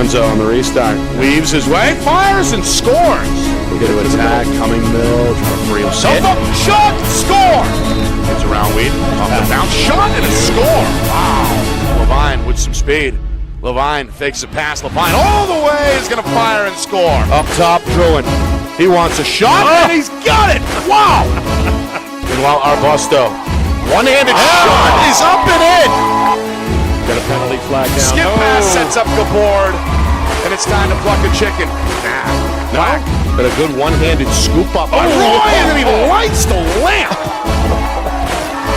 Gonzo on the restart. Weaves his way, fires, and scores. Look at attack, coming middle, trying to free himself up, shot, score! Gets around Weed, off the bounce, shot, and a score. Wow. Levine with some speed. Levine fakes a pass. Levine all the way is going to fire and score. Up top, Druin. He wants a shot, and he's got it! Wow! Meanwhile, Arbusto, one-handed shot is up and in. Got a penalty flag down. Skip pass sets up Gabord, and it's time to pluck a chicken. No, but a good one-handed scoop up. Roy, and then he lights the lamp.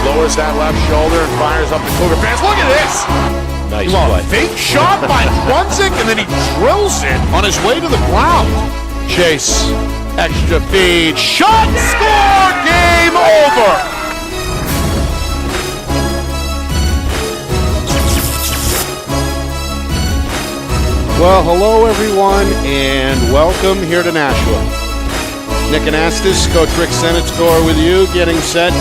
Lowers that left shoulder and fires up the Cougar fans. Look at this. Nice play. Fake shot by Brunzik, and then he drills it on his way to the ground. Chase, extra feed, shot, score, game over. Well, hello everyone, and welcome here to Nashua. Nick Anastas, Coach Rick Senatore with you, getting set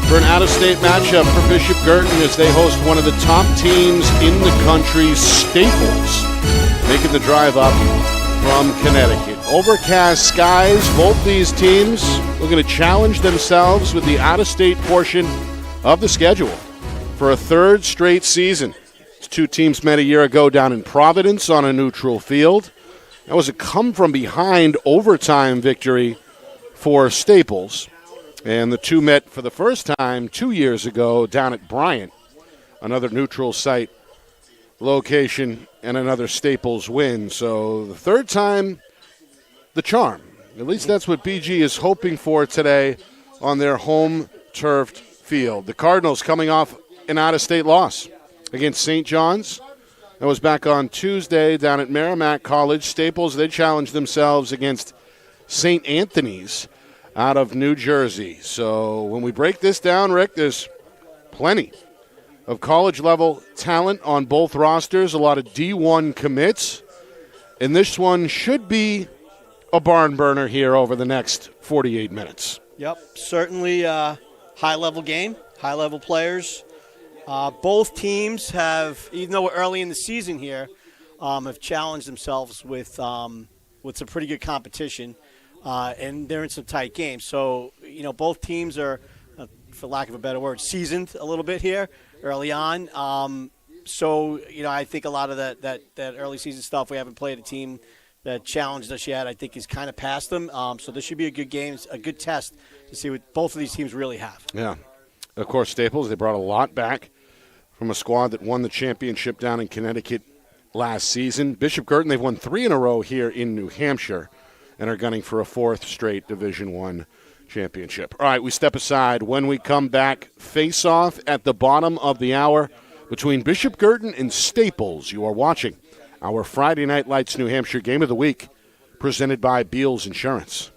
for an out-of-state matchup for Bishop Guertin as they host one of the top teams in the country, Staples, making the drive up from Connecticut. Overcast skies, both these teams looking to challenge themselves with the out-of-state portion of the schedule for a third straight season. Two teams met a year ago down in Providence on a neutral field. That was a come-from-behind overtime victory for Staples. And the two met for the first time 2 years ago down at Bryant, another neutral site location, and another Staples win. So the third time, the charm. At least that's what BG is hoping for today on their home turfed field. The Cardinals coming off an out-of-state loss against St. John's. That was back on Tuesday down at Merrimack College. Staples, they challenged themselves against St. Anthony's out of New Jersey. So when we break this down, Rick, there's plenty of college-level talent on both rosters, a lot of D1 commits, and this one should be a barn burner here over the next 48 minutes. Yep, certainly a high-level game, high-level players. Both teams have, even though we're early in the season here, have challenged themselves with some pretty good competition, and they're in some tight games. So, both teams are, for lack of a better word, seasoned a little bit here early on. I think a lot of that early season stuff, we haven't played a team that challenged us yet, I think is kind of past them. So this should be a good game, a good test to see what both of these teams really have. Yeah. Of course, Staples, they brought a lot back from a squad that won the championship down in Connecticut last season. Bishop Guertin, they've won 3 in a row here in New Hampshire and are gunning for a 4th straight Division I championship. All right, we step aside. When we come back, face-off at the bottom of the hour between Bishop Guertin and Staples. You are watching our Friday Night Lights New Hampshire Game of the Week, presented by Beals Insurance.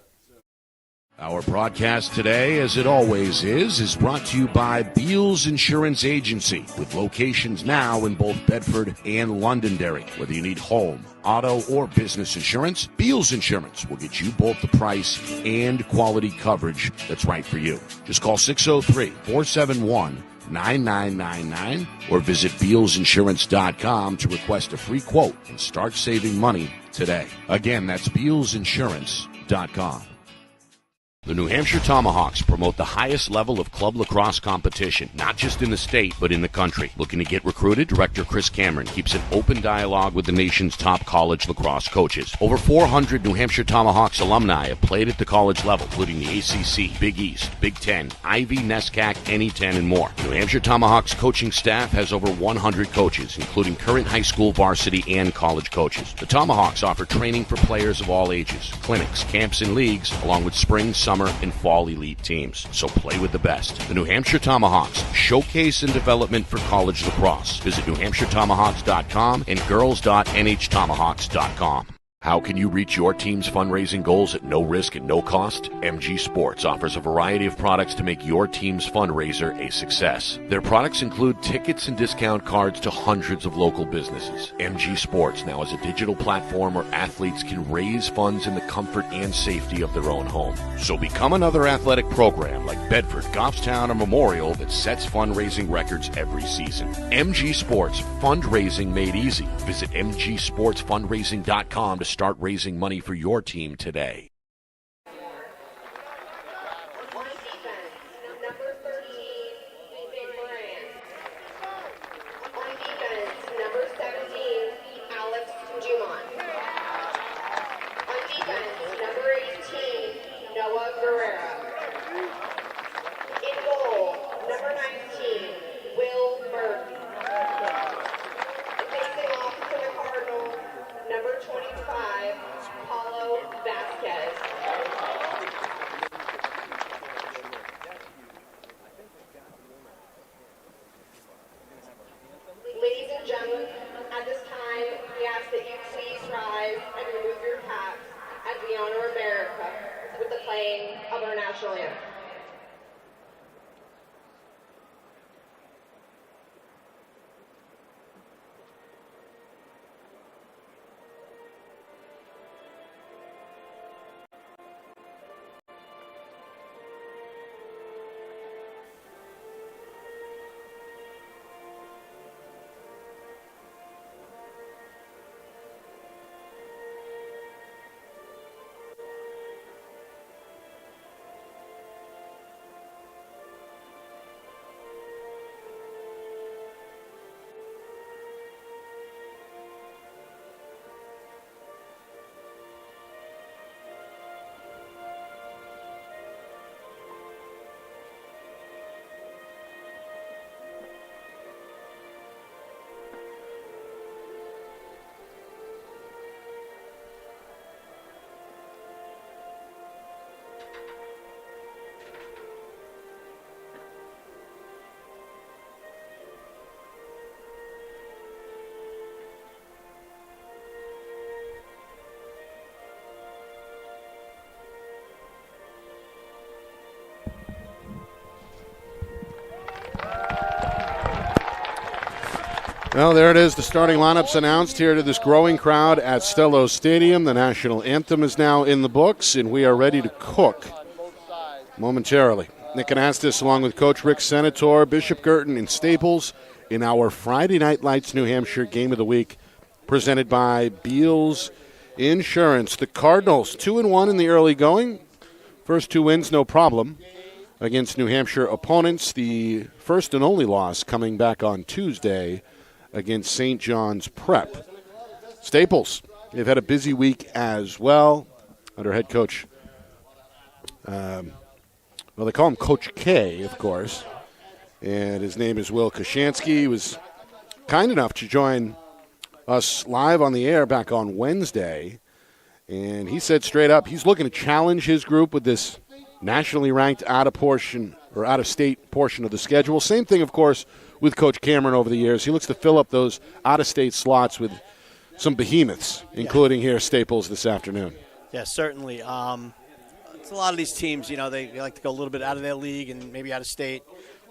Our broadcast today, as it always is brought to you by Beals Insurance Agency, with locations now in both Bedford and Londonderry. Whether you need home, auto, or business insurance, Beals Insurance will get you both the price and quality coverage that's right for you. Just call 603-471-9999 or visit BealsInsurance.com to request a free quote and start saving money today. Again, that's BealsInsurance.com. The New Hampshire Tomahawks promote the highest level of club lacrosse competition, not just in the state, but in the country. Looking to get recruited? Director Chris Cameron keeps an open dialogue with the nation's top college lacrosse coaches. Over 400 New Hampshire Tomahawks alumni have played at the college level, including the ACC, Big East, Big Ten, Ivy, NESCAC, NE10, and more. The New Hampshire Tomahawks coaching staff has over 100 coaches, including current high school varsity and college coaches. The Tomahawks offer training for players of all ages, clinics, camps, and leagues, along with spring, summer, and fall elite teams. So play with the best. The New Hampshire Tomahawks, showcase and development for college lacrosse. Visit NewHampshireTomahawks.com and girls.nhtomahawks.com. How can you reach your team's fundraising goals at no risk and no cost? MG Sports offers a variety of products to make your team's fundraiser a success. Their products include tickets and discount cards to hundreds of local businesses. MG Sports now has a digital platform where athletes can raise funds in the comfort and safety of their own home. So become another athletic program like Bedford, Goffstown, or Memorial that sets fundraising records every season. MG Sports, fundraising made easy. Visit mgsportsfundraising.com to start raising money for your team today. Well, there it is. The starting lineups announced here to this growing crowd at Stello Stadium. The national anthem is now in the books, and we are ready to cook momentarily. Nick Anastas, along with Coach Rick Senator, Bishop Guertin, and Staples in our Friday Night Lights New Hampshire Game of the Week, presented by Beals Insurance. The Cardinals, 2-1 in the early going. First two wins, no problem, against New Hampshire opponents. The first and only loss coming back on Tuesday against St. John's Prep. Staples, they've had a busy week as well under head coach. Well, they call him Coach K, of course, and his name is Will Kashansky. He was kind enough to join us live on the air back on Wednesday, and he said straight up he's looking to challenge his group with this nationally ranked out-of-state portion of the schedule. Same thing, of course, with Coach Cameron over the years. He looks to fill up those out-of-state slots with some behemoths, including here Staples this afternoon. Yeah, certainly. It's a lot of these teams, you know, they like to go a little bit out of their league and maybe out of state,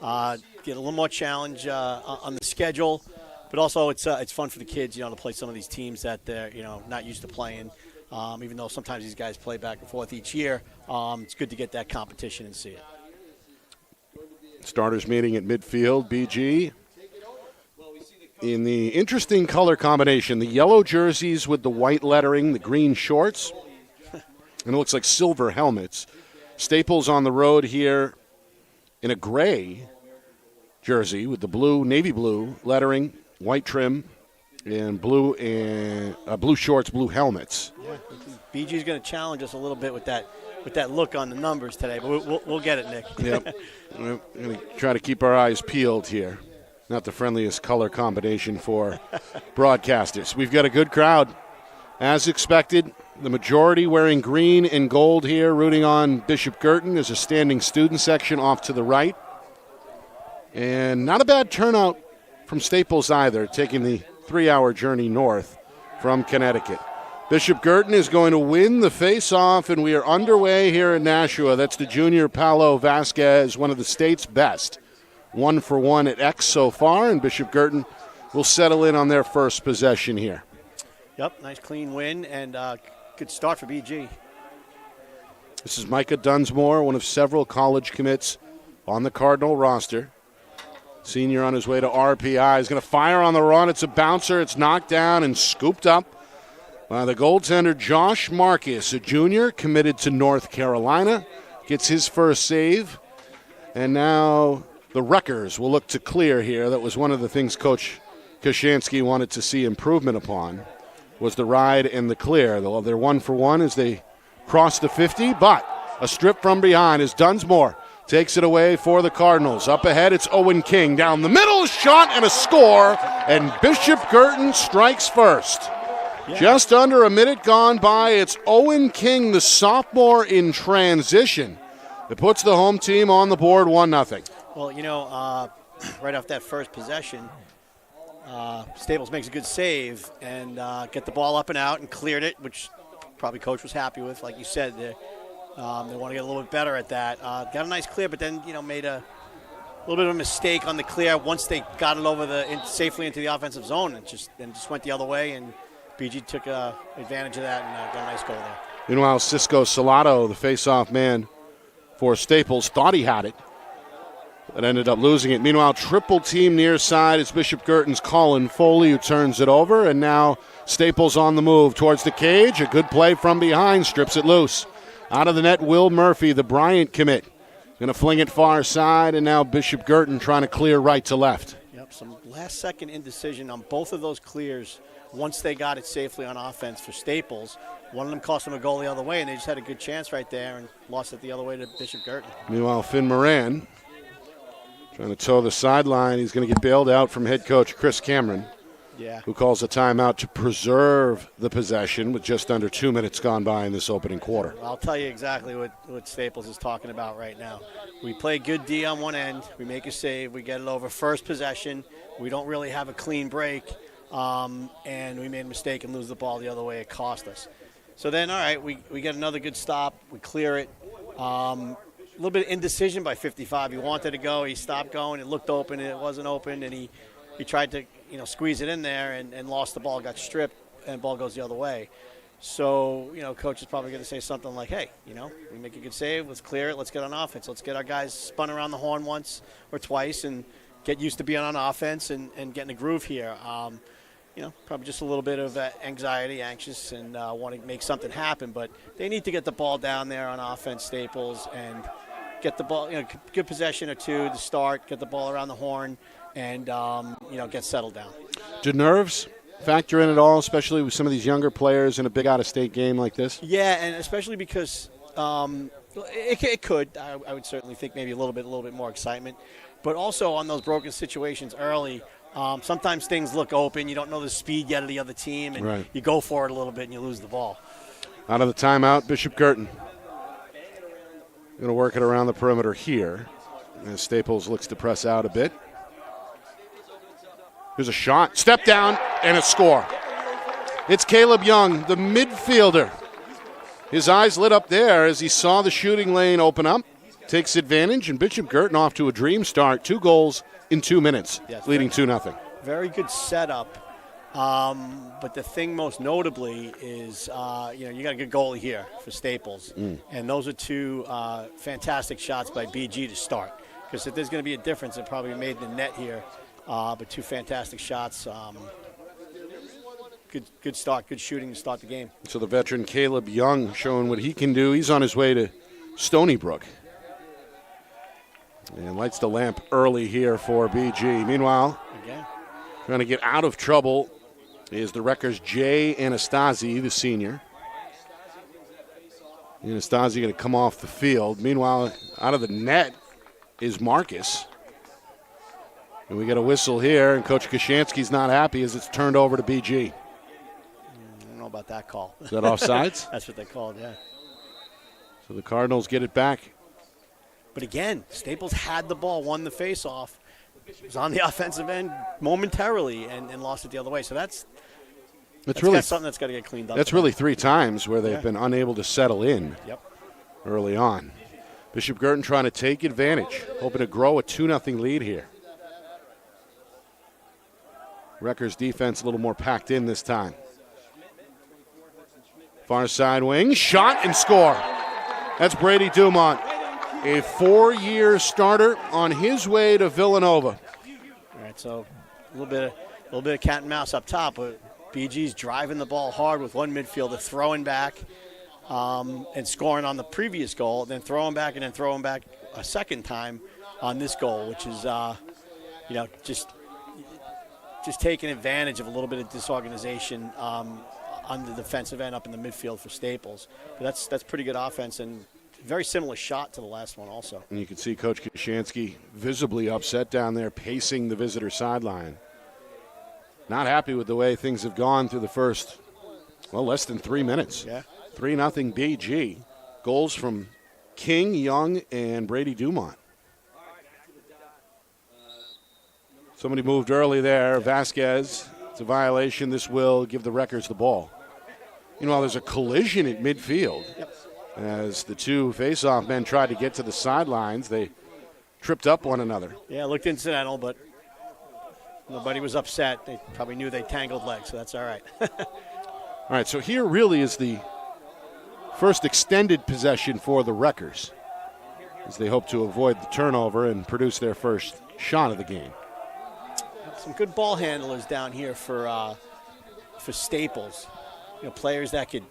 get a little more challenge on the schedule. But also it's fun for the kids, you know, to play some of these teams that they're, you know, not used to playing. Even though sometimes these guys play back and forth each year, it's good to get that competition and see it. Starters meeting at midfield, BG. In the interesting color combination, the yellow jerseys with the white lettering, the green shorts, and it looks like silver helmets. Staples on the road here in a gray jersey with the blue, navy blue lettering, white trim, and blue shorts, blue helmets. Yeah, BG's going to challenge us a little bit with that look on the numbers today, but we'll get it, Nick. Yep. We're going to try to keep our eyes peeled here. Not the friendliest color combination for broadcasters. We've got a good crowd, as expected. The majority wearing green and gold here, rooting on Bishop Guertin. There's a standing student section off to the right. And not a bad turnout from Staples either, taking the 3-hour journey north from Connecticut. Bishop Guertin is going to win the face-off, and we are underway here in Nashua. That's the junior Paolo Vasquez, one of the state's best. 1 for 1 at X so far, and Bishop Guertin will settle in on their first possession here. Yep, nice clean win, and good start for BG. This is Micah Dunsmore, one of several college commits on the Cardinal roster. Senior on his way to RPI. He's going to fire on the run. It's a bouncer. It's knocked down and scooped up by the goaltender Josh Marcus, a junior committed to North Carolina. Gets his first save. And now the Wreckers will look to clear here. That was one of the things Coach Kashansky wanted to see improvement upon, was the ride and the clear. They're 1 for 1 as they cross the 50, but a strip from behind as Dunsmore takes it away for the Cardinals. Up ahead, it's Owen King. Down the middle, a shot and a score, and Bishop Guertin strikes first. Yeah. Just under a minute gone by, it's Owen King, the sophomore in transition. It puts the home team on the board 1-0. Well, right off that first possession, Staples makes a good save and get the ball up and out and cleared it, which probably Coach was happy with. Like you said, they want to get a little bit better at that. Got a nice clear, but then made a little bit of a mistake on the clear once they got it over safely into the offensive zone, and just went the other way, and BG took advantage of that and got a nice goal there. Meanwhile, Cisco Salato, the face-off man for Staples, thought he had it, but ended up losing it. Meanwhile, triple team near side. It's Bishop Guertin's Colin Foley who turns it over, and now Staples on the move towards the cage. A good play from behind, strips it loose. Out of the net, Will Murphy, the Bryant commit. Going to fling it far side, and now Bishop Guertin trying to clear right to left. Yep, some last-second indecision on both of those clears once they got it safely on offense for Staples. One of them cost them a goal the other way, and they just had a good chance right there and lost it the other way to Bishop Guertin. Meanwhile, Finn Moran trying to toe the sideline. He's going to get bailed out from head coach Chris Cameron, who calls a timeout to preserve the possession with just under 2 minutes gone by in this opening quarter. I'll tell you exactly what Staples is talking about right now. We play good D on one end. We make a save. We get it over first possession. We don't really have a clean break, and we made a mistake and lose the ball the other way. It cost us. So then, all right, we get another good stop. We clear it. A little bit of indecision by 55. He wanted to go. He stopped going. It looked open. It wasn't open, and he tried to squeeze it in there and lost the ball, got stripped, and the ball goes the other way. So, coach is probably going to say something like, hey, we make a good save. Let's clear it. Let's get on offense. Let's get our guys spun around the horn once or twice and get used to being on offense and getting a groove here. Probably just a little bit of anxiety, anxious, and want to make something happen. But they need to get the ball down there on offense, Staples, and get the ball, good possession or two to start, get the ball around the horn, and, get settled down. Do nerves factor in at all, especially with some of these younger players in a big out-of-state game like this? Yeah, and especially because it could. I would certainly think maybe a little bit more excitement. But also on those broken situations early, sometimes things look open. You don't know the speed yet of the other team, and you go for it a little bit and you lose the ball. Out of the timeout, Bishop Guertin going to work it around the perimeter here as Staples looks to press out a bit. Here's a shot, step down, and a score. It's Caleb Young, the midfielder. His eyes lit up there as he saw the shooting lane open up. Takes advantage, and Bishop Guertin off to a dream start. 2 goals in 2 minutes, leading 2-0. Very good setup. But the thing most notably is, you got a good goalie here for Staples. And those are 2 fantastic shots by BG to start. Because if there's going to be a difference, it probably made the net here. But 2 fantastic shots. Good start, good shooting to start the game. So the veteran Caleb Young showing what he can do. He's on his way to Stony Brook. And lights the lamp early here for BG. Meanwhile, trying to get out of trouble is the Wreckers' Jay Anastasi, the senior. Anastasi going to come off the field. Meanwhile, out of the net is Marcus. And we get a whistle here, and Coach Kashansky's not happy as it's turned over to BG. I don't know about that call. Is that offsides? That's what they called, yeah. So the Cardinals get it back. But again, Staples had the ball, won the face-off. Was on the offensive end momentarily and lost it the other way. So that's That's something that's got to get cleaned up. That's really 3 times where they've been unable to settle in early on. Bishop Guertin trying to take advantage, hoping to grow a 2-0 lead here. Rutgers defense a little more packed in this time. Far side wing, shot and score. That's Brady Dumont, a 4-year starter on his way to Villanova. All right, so a little bit of cat and mouse up top, but BG's driving the ball hard with one midfielder, throwing back and scoring on the previous goal, then throwing back and then throwing back a second time on this goal, which is just taking advantage of a little bit of disorganization on the defensive end up in the midfield for Staples. But that's pretty good offense and very similar shot to the last one also. And you can see Coach Kashansky visibly upset down there, pacing the visitor sideline. Not happy with the way things have gone through the first, less than 3 minutes. Yeah. 3-0 BG. Goals from King, Young, and Brady Dumont. Somebody moved early there. Vasquez. It's a violation. This will give the Wreckers the ball. Meanwhile, there's a collision at midfield. As the two face-off men tried to get to the sidelines, they tripped up one another. Yeah, it looked incidental, but nobody was upset. They probably knew they tangled legs, so that's all right. All right, so here really is the first extended possession for the Wreckers, as they hope to avoid the turnover and produce their first shot of the game. Some good ball handlers down here for Staples. Players that could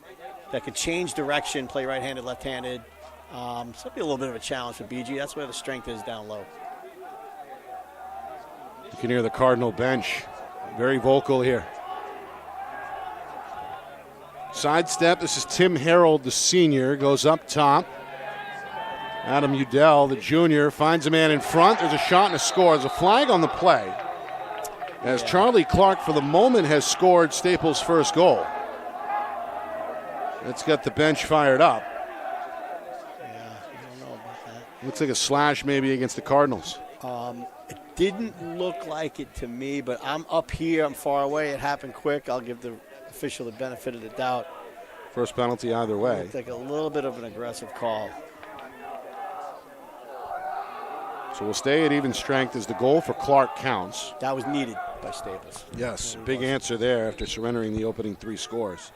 change direction, play right-handed, left-handed. So it'll be a little bit of a challenge for BG. That's where the strength is down low. You can hear the Cardinal bench very vocal here. Sidestep. This is Tim Harold, the senior, goes up top. Adam Udell, the junior, finds a man in front. There's a shot and a score. There's a flag on the play, as Charlie Clark, for the moment, has scored Staples' first goal. That's got the bench fired up. Yeah, I don't know about that. Looks like a slash maybe against the Cardinals. It didn't look like it to me, but I'm up here. I'm far away. It happened quick. I'll give the official the benefit of the doubt. First penalty either way. It's like a little bit of an aggressive call. So we'll stay at even strength as the goal for Clark counts. That was needed by Staples. Yes, big answer there after surrendering the opening 3 scores.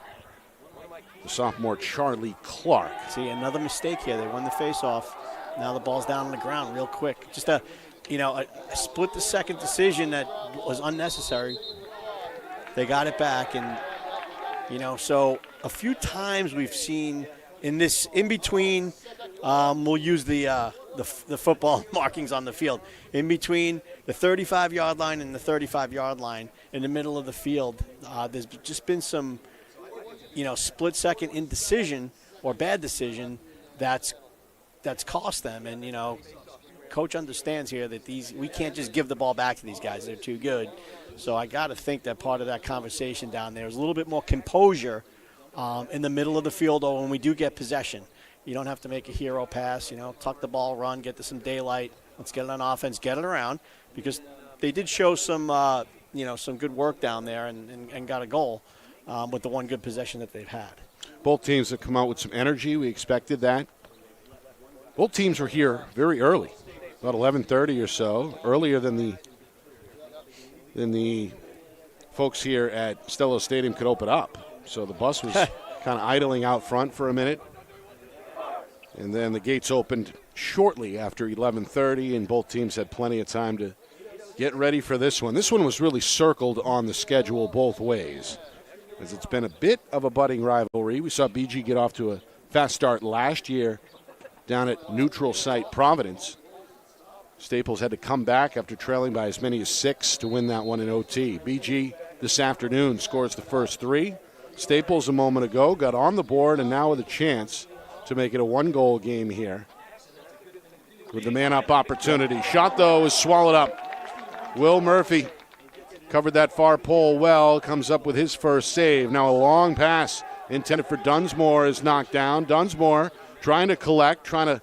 The sophomore Charlie Clark. See, another mistake here. They won the face-off. Now the ball's down on the ground real quick. Just a split-the-second decision that was unnecessary. They got it back, and so a few times we've seen in this in between. We'll use the football markings on the field in between the 35-yard line and the 35-yard line in the middle of the field. There's just been some, split-second indecision or bad decision that's cost them. And Coach understands here that we can't just give the ball back to these guys. They're too good. So I got to think that part of that conversation down there is a little bit more composure in the middle of the field, or when we do get possession. You don't have to make a hero pass, tuck the ball, run, get to some daylight. Let's get it on offense, get it around, because they did show some good work down there and got a goal with the one good possession that they've had. Both teams have come out with some energy. We expected that. Both teams were here very early, about 11:30 or so, earlier than the folks here at Stello Stadium could open up. So the bus was kind of idling out front for a minute. And then the gates opened shortly after 11:30, and both teams had plenty of time to get ready for this one. This one was really circled on the schedule both ways, as it's been a bit of a budding rivalry. We saw BG get off to a fast start last year down at neutral site Providence. Staples had to come back after trailing by as many as 6 to win that one in OT. BG this afternoon scores the first 3. Staples a moment ago got on the board, and now with a chance to make it a 1-goal game here with the man-up opportunity. Shot, though, is swallowed up. Will Murphy covered that far pole well, comes up with his first save. Now a long pass intended for Dunsmore is knocked down. Dunsmore trying to collect, trying to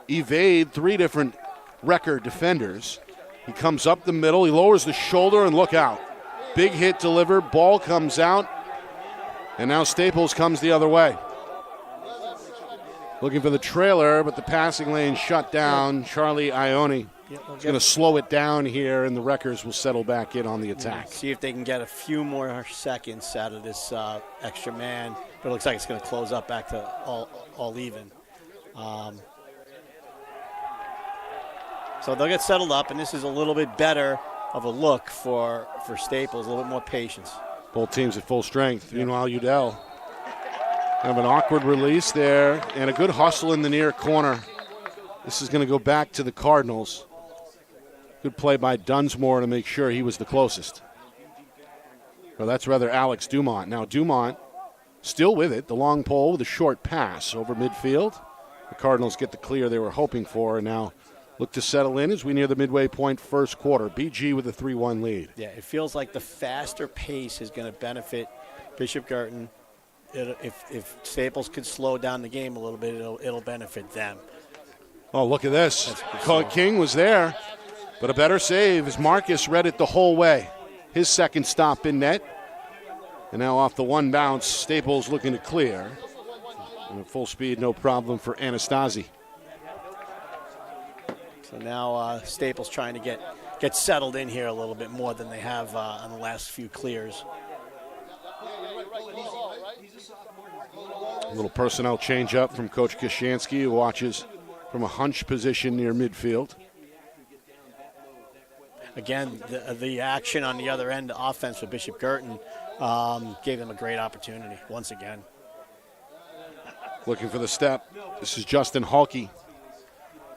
evade 3 different Wrecker defenders. He comes up the middle. He lowers the shoulder, and look out. Big hit delivered. Ball comes out And now Staples comes the other way. Looking for the trailer, but the passing lane shut down. Charlie Ione is going to slow it down here, and the Wreckers will settle back in on the attack. See if they can get a few more seconds out of this extra man. But it looks like it's going to close up back to all even. So they'll get settled up, and this is a little bit better of a look for Staples, a little bit more patience. Both teams at full strength. Yep. Meanwhile, Udell have an awkward release there and a good hustle in the near corner. This is going to go back to the Cardinals. Good play by Dunsmore to make sure he was the closest. Well, that's rather Alex Dumont. Now Dumont still with it. The long pole with a short pass over midfield. The Cardinals get the clear they were hoping for, and now look to settle in as we near the midway point first quarter. BG with a 3-1 lead. Yeah, it feels like the faster pace is going to benefit Bishop Guertin. If Staples could slow down the game a little bit, it'll benefit them. Oh, look at this. King was there, but a better save as Marcus read it the whole way. His second stop in net. And now off the one bounce, Staples looking to clear. And at full speed, no problem for Anastasi. So now Staples trying to get settled in here a little bit more than they have on the last few clears. A little personnel change up from Coach Kashansky, who watches from a hunch position near midfield. Again, the action on the other end, the offense for Bishop Guertin, gave them a great opportunity once again. Looking for the step. This is Justin Halke.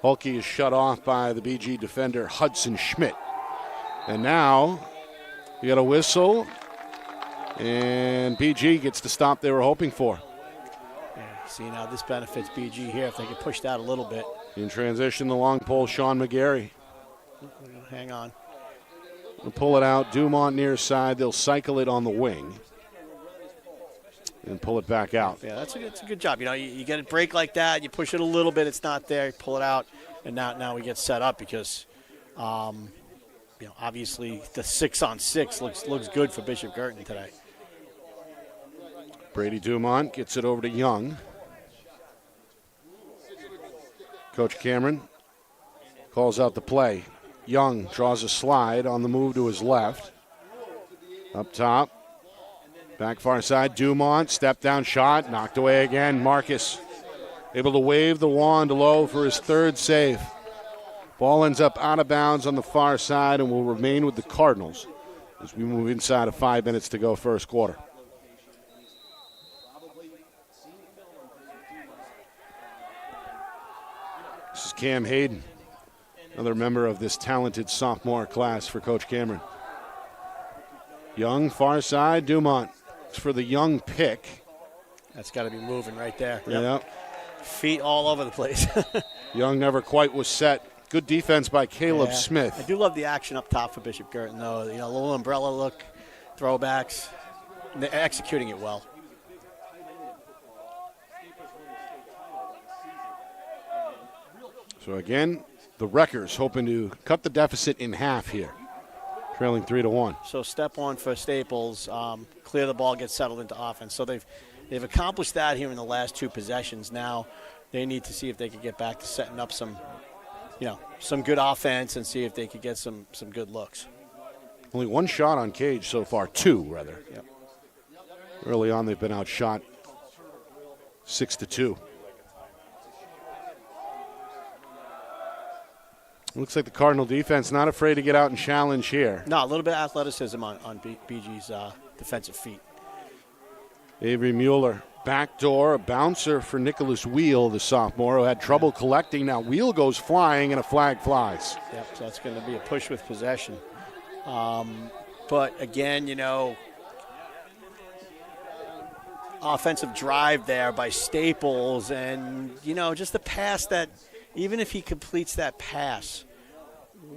Halke is shut off by the BG defender Hudson Schmidt. And now you got a whistle, and BG gets the stop they were hoping for. Yeah, see, now this benefits BG here if they can push that a little bit. In transition, the long pole, Sean McGarry. Hang on. They'll pull it out. Dumont near side. They'll cycle it on the wing and pull it back out. Yeah, that's a good job. You know, you get a break like that, you push it a little bit, it's not there, you pull it out, and now we get set up because, obviously the 6-on-6 looks good for Bishop Guertin today. Brady Dumont gets it over to Young. Coach Cameron calls out the play. Young draws a slide on the move to his left. Up top. Back far side, Dumont, step down shot, knocked away again. Marcus able to wave the wand low for his third save. Ball ends up out of bounds on the far side and will remain with the Cardinals as we move inside of 5 minutes to go first quarter. This is Cam Hayden, another member of this talented sophomore class for Coach Cameron. Young, far side, Dumont for the Young pick. That's got to be moving right there. Yep. Feet all over the place. Young never quite was set. Good defense by Caleb Smith. I do love the action up top for Bishop Guertin, though. You know, a little umbrella look, throwbacks. They're executing it well. So again, the Wreckers hoping to cut the deficit in half here, trailing 3-1. So step one for Staples, clear the ball, get settled into offense. So they've accomplished that here in the last two possessions. Now they need to see if they can get back to setting up some good offense and see if they could get some good looks. Only one shot on Cage so far, two rather. Yep. Early on, they've been outshot 6-2. Looks like the Cardinal defense not afraid to get out and challenge here. No, a little bit of athleticism on BG's defensive feet. Avery Mueller, backdoor, a bouncer for Nicholas Wheel, the sophomore, who had trouble collecting. Now Wheel goes flying and a flag flies. Yep, so that's going to be a push with possession. But again, offensive drive there by Staples, and, just the pass that, even if he completes that pass,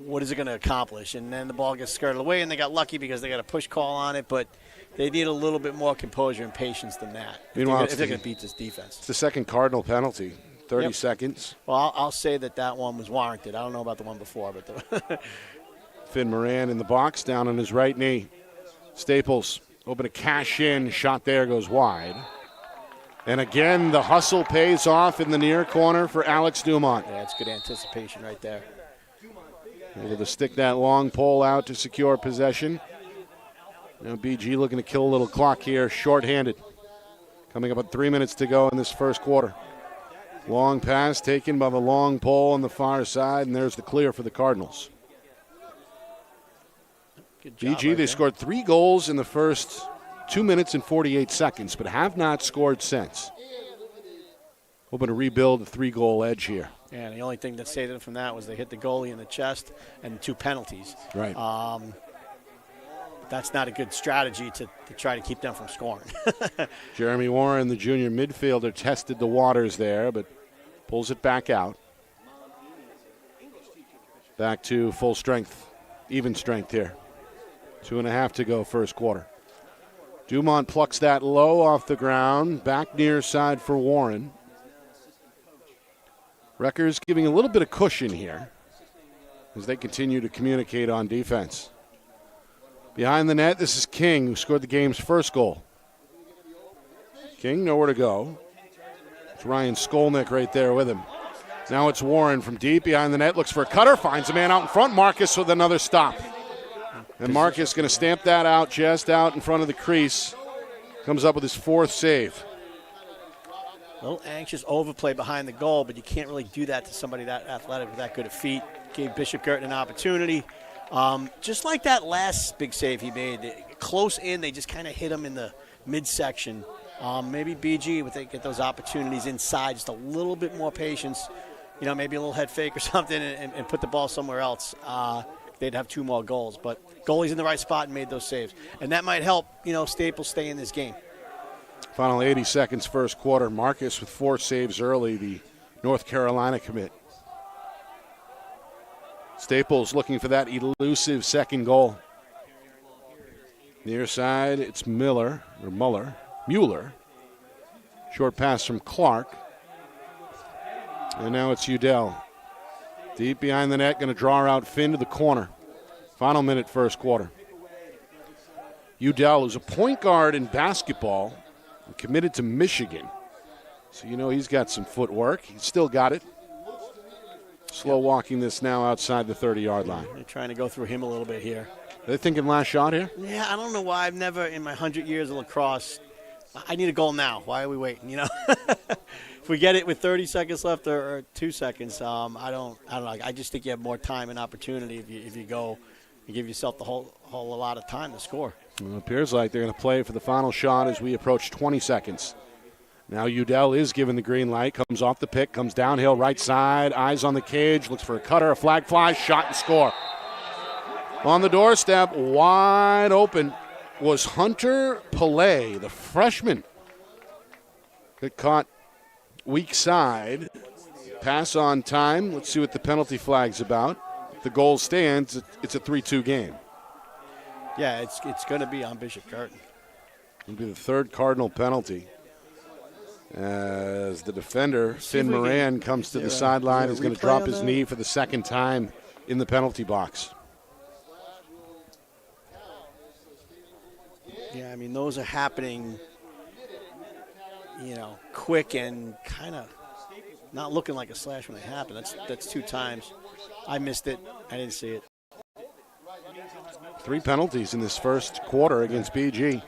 what is it going to accomplish? And then the ball gets skirted away, and they got lucky because they got a push call on it, but they need a little bit more composure and patience than that if they're going to beat this defense. It's the second Cardinal penalty, 30 seconds. Well, I'll say that one was warranted. I don't know about the one before, but Finn Moran in the box, down on his right knee. Staples Hoping to cash in. Shot there goes wide. And again, the hustle pays off in the near corner for Alex Dumont. Yeah, it's good anticipation right there. Able to stick that long pole out to secure possession. Now BG looking to kill a little clock here, shorthanded. Coming up with 3 minutes to go in this first quarter. Long pass taken by the long pole on the far side, and there's the clear for the Cardinals. Good job BG, they scored 3 goals in the first 2 minutes and 48 seconds, but have not scored since. Hoping to rebuild the 3-goal edge here. Yeah, and the only thing that saved them from that was they hit the goalie in the chest and 2 penalties. Right. That's not a good strategy to try to keep them from scoring. Jeremy Warren, the junior midfielder, tested the waters there, but pulls it back out. Back to full strength, even strength here. 2.5 to go first quarter. Dumont plucks that low off the ground, back near side for Warren. Wreckers giving a little bit of cushion here as they continue to communicate on defense. Behind the net, this is King, who scored the game's first goal. King, nowhere to go. It's Ryan Skolnick right there with him. Now it's Warren from deep behind the net, looks for a cutter, finds a man out in front. Marcus with another stop. And Marcus going to stamp that out just out in front of the crease. Comes up with his 4th save. A little anxious overplay behind the goal, but you can't really do that to somebody that athletic with that good of feet. Gave Bishop Guertin an opportunity. Just like that last big save he made, close in, they just kind of hit him in the midsection. Maybe BG, if they get those opportunities inside, just a little bit more patience, maybe a little head fake or something and put the ball somewhere else. They'd have 2 more goals. But goalie's in the right spot and made those saves. And that might help, Staples stay in this game. Final 80 seconds first quarter. Marcus with 4 saves early, the North Carolina commit. Staples looking for that elusive second goal. Near side, it's Mueller. Short pass from Clark. And now it's Udell. Deep behind the net, going to draw out Finn to the corner. Final minute first quarter. Udell is a point guard in basketball, committed to Michigan. So he's got some footwork. He's still got it. Slow walking this now outside the 30-yard line. They're trying to go through him a little bit here. Are they thinking last shot here? Yeah, I don't know why. I've never, in my 100 years of lacrosse, I need a goal now. Why are we waiting, If we get it with 30 seconds left or 2 seconds, I don't know. I just think you have more time and opportunity if you go and give yourself the whole lot of time to score. Well, it appears like they're going to play for the final shot as we approach 20 seconds. Now Udell is given the green light, comes off the pick, comes downhill right side, eyes on the cage, looks for a cutter, a flag flies, shot and score. On the doorstep, wide open, was Hunter Pillay, the freshman. Got caught weak side. Pass on time. Let's see what the penalty flag's about. If the goal stands, it's a 3-2 game. Yeah, it's going to be on Bishop Guertin. It'll be the 3rd Cardinal penalty. As the defender, Finn Moran, comes to the sideline, is going to drop his knee for the 2nd time in the penalty box. Yeah, those are happening, quick and kind of not looking like a slash when they happen. That's 2 times. I missed it. I didn't see it. 3 penalties in this first quarter against BG.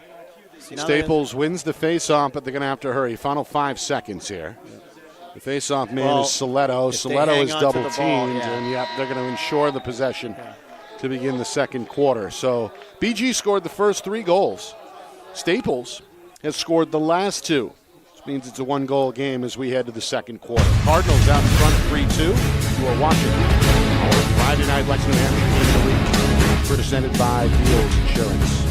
Staples wins the face-off, but they're going to have to hurry. Final 5 seconds here. The face-off man is Soletto. Soletto is double-teamed, and they're going to ensure the possession to begin the second quarter. So BG scored the first 3 goals. Staples has scored the last 2. Which means it's a 1-goal game as we head to the second quarter. Cardinals out in front 3-2. You are watching our Friday night Lexington Hampshire Game of the Week, presented by Fields Insurance.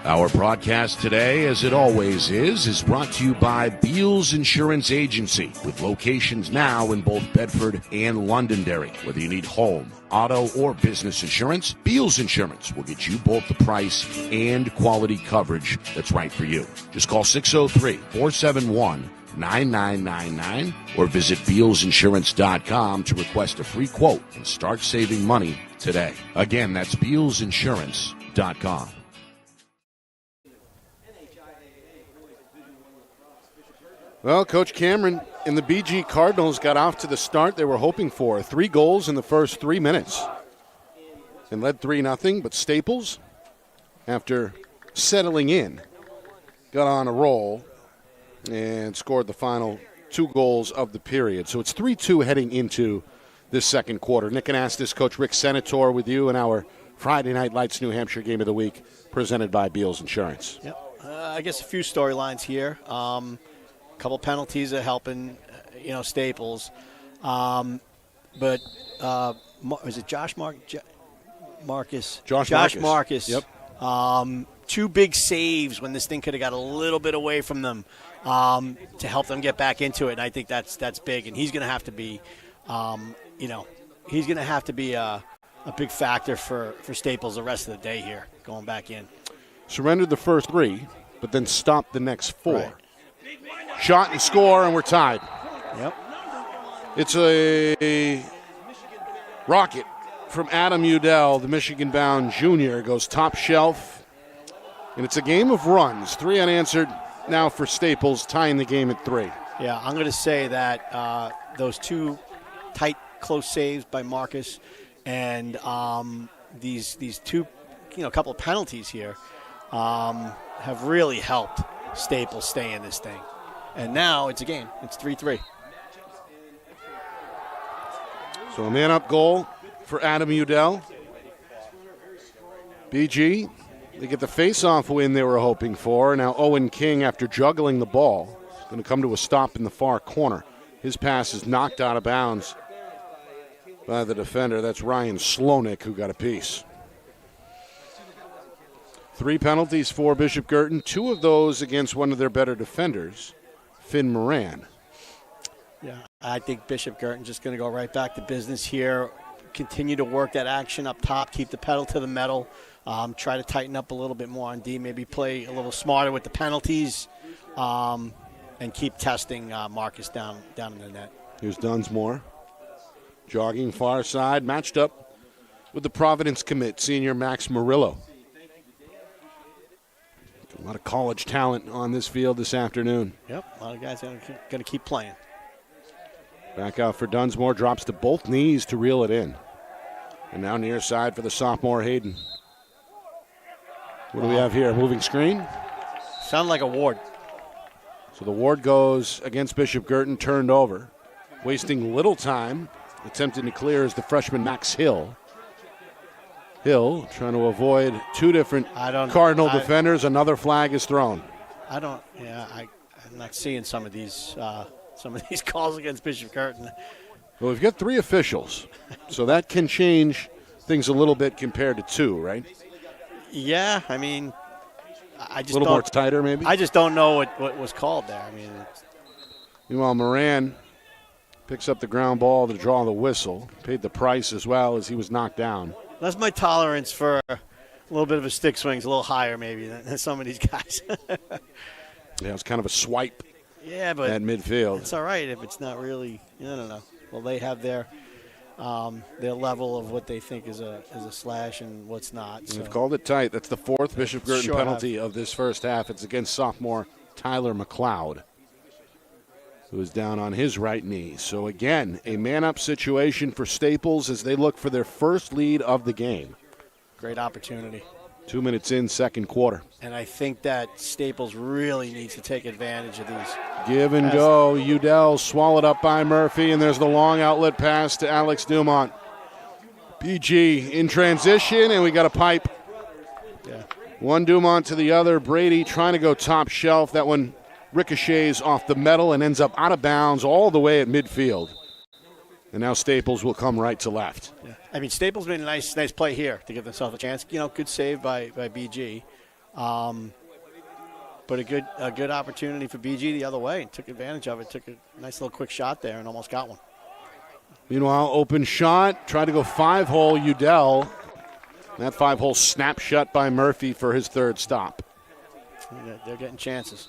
Our broadcast today, as it always is brought to you by Beals Insurance Agency, with locations now in both Bedford and Londonderry. Whether you need home, auto, or business insurance, Beals Insurance will get you both the price and quality coverage that's right for you. Just call 603-471-9999 or visit BealsInsurance.com to request a free quote and start saving money today. Again, that's BealsInsurance.com. Well, Coach Cameron and the BG Cardinals got off to the start they were hoping for. 3 goals in the first 3 minutes and led 3-0, but Staples, after settling in, got on a roll and scored the final 2 goals of the period. So it's 3-2 heading into this second quarter. Nick Anastas, Coach Rick Senator with you in our Friday Night Lights New Hampshire Game of the Week presented by Beals Insurance. Yep. I guess a few storylines here. Couple penalties are helping, Staples. But is it Josh Marcus? Josh Marcus. Yep. 2 big saves when this thing could have got a little bit away from them to help them get back into it. And I think that's big. And he's going to have to be, he's going to have to be a big factor for Staples the rest of the day here, going back in. Surrendered the first 3, but then stopped the next 4. Right. Shot and score, and we're tied. Yep. It's a rocket from Adam Udell, the Michigan-bound junior, goes top shelf. And it's a game of runs. 3 unanswered now for Staples, tying the game at 3. Yeah, I'm going to say that those 2 tight, close saves by Marcus and these 2, couple of penalties here have really helped Staples stay in this thing. And now it's a game. It's 3-3. So a man-up goal for Adam Udell. BG, they get the face-off win they were hoping for. Now Owen King, after juggling the ball, is going to come to a stop in the far corner. His pass is knocked out of bounds by the defender. That's Ryan Slonick, who got a piece. 3 penalties for Bishop Guertin, 2 of those against one of their better defenders, Finn Moran. Yeah, I think Bishop Guertin just going to go right back to business here, continue to work that action up top, keep the pedal to the metal, try to tighten up a little bit more on D, maybe play a little smarter with the penalties, and keep testing Marcus down in the net. Here's Dunsmore, jogging far side, matched up with the Providence commit, senior Max Murillo. A lot of college talent on this field this afternoon. Yep, a lot of guys are going to keep playing. Back out for Dunsmore, drops to both knees to reel it in. And now near side for the sophomore Hayden. What do we have here? Moving screen? Sounded like a Ward. So the Ward goes against Bishop Guertin, turned over. Wasting little time, attempting to clear is the freshman Max Hill. Hill trying to avoid 2 different Cardinal defenders. Another flag is thrown. I'm not seeing some of these calls against Bishop Guertin. Well, we've got 3 officials, so that can change things a little bit compared to 2, right? Yeah, I mean, I just a little more tighter, maybe. I just don't know what was called there. I mean, meanwhile, Moran picks up the ground ball to draw the whistle. Paid the price as well as he was knocked down. That's my tolerance for a little bit of a stick swing. It's a little higher maybe than some of these guys. Yeah, it's kind of a swipe. Yeah, but at midfield. It's all right if it's not really. I don't know. Well, they have their level of what they think is a slash and what's not. So. They've called it tight. That's the 4th Bishop Guertin penalty of this first half. It's against sophomore Tyler McLeod, who is down on his right knee. So again, a man-up situation for Staples as they look for their first lead of the game. Great opportunity. 2 minutes in, second quarter. And I think that Staples really needs to take advantage of these. Give and go. Udell swallowed up by Murphy, and there's the long outlet pass to Alex Dumont. BG in transition, and we got a pipe. Yeah. One Dumont to the other. Brady trying to go top shelf. That one ricochets off the metal and ends up out of bounds all the way at midfield. And now Staples will come right to left. Yeah. I mean, Staples made a nice play here to give themselves a chance. Good save by BG. But a good opportunity for BG the other way, and took advantage of it. Took a nice little quick shot there and almost got one. Meanwhile, open shot, tried to go 5-hole Udell. That 5-hole snap shut by Murphy for his third stop. They're getting chances.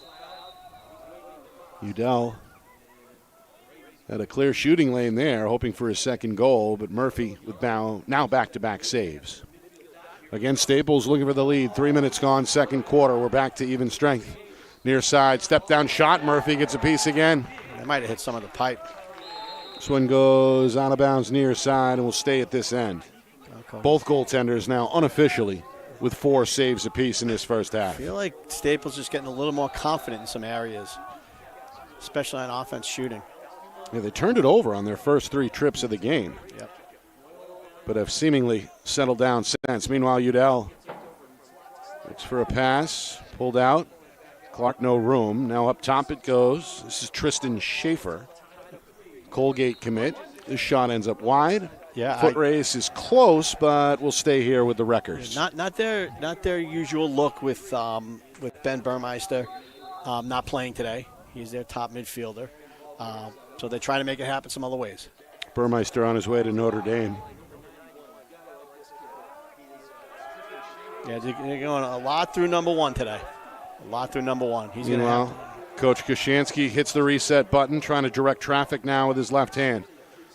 Udell had a clear shooting lane there, hoping for his second goal, but Murphy with now back-to-back saves. Again, Staples looking for the lead. 3 minutes gone, second quarter. We're back to even strength. Near side, step down shot. Murphy gets a piece again. They might have hit some of the pipe. This one goes out of bounds near side and will stay at this end. Okay. Both goaltenders now unofficially with 4 saves apiece in this first half. I feel like Staples just getting a little more confident in some areas, especially on offense shooting. Yeah, they turned it over on their first 3 trips of the game. Yep. But have seemingly settled down since. Meanwhile, Udell looks for a pass, pulled out. Clark no room. Now up top it goes. This is Tristan Schaefer. Colgate commit. This shot ends up wide. Yeah, Foot race is close, but we'll stay here with the Wreckers. Not their usual look with Ben Burmeister not playing today. He's their top midfielder. So they try to make it happen some other ways. Burmeister on his way to Notre Dame. Yeah, they're going a lot through number 1 today. A lot through number 1. He's going to have to. Coach Kashansky hits the reset button, trying to direct traffic now with his left hand.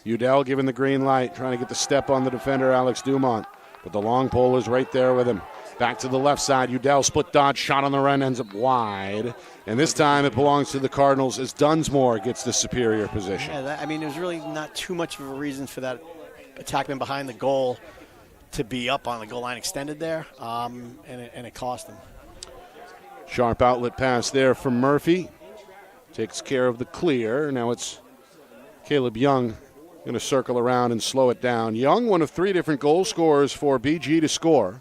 Udell giving the green light, trying to get the step on the defender, Alex Dumont. But the long pole is right there with him. Back to the left side. Udell split dodge, shot on the run, ends up wide. And this time it belongs to the Cardinals as Dunsmore gets the superior position. Yeah, there's really not too much of a reason for that attackman behind the goal to be up on the goal line extended there, and it cost him. Sharp outlet pass there from Murphy. Takes care of the clear. Now it's Caleb Young going to circle around and slow it down. Young, one of 3 different goal scorers for BG to score.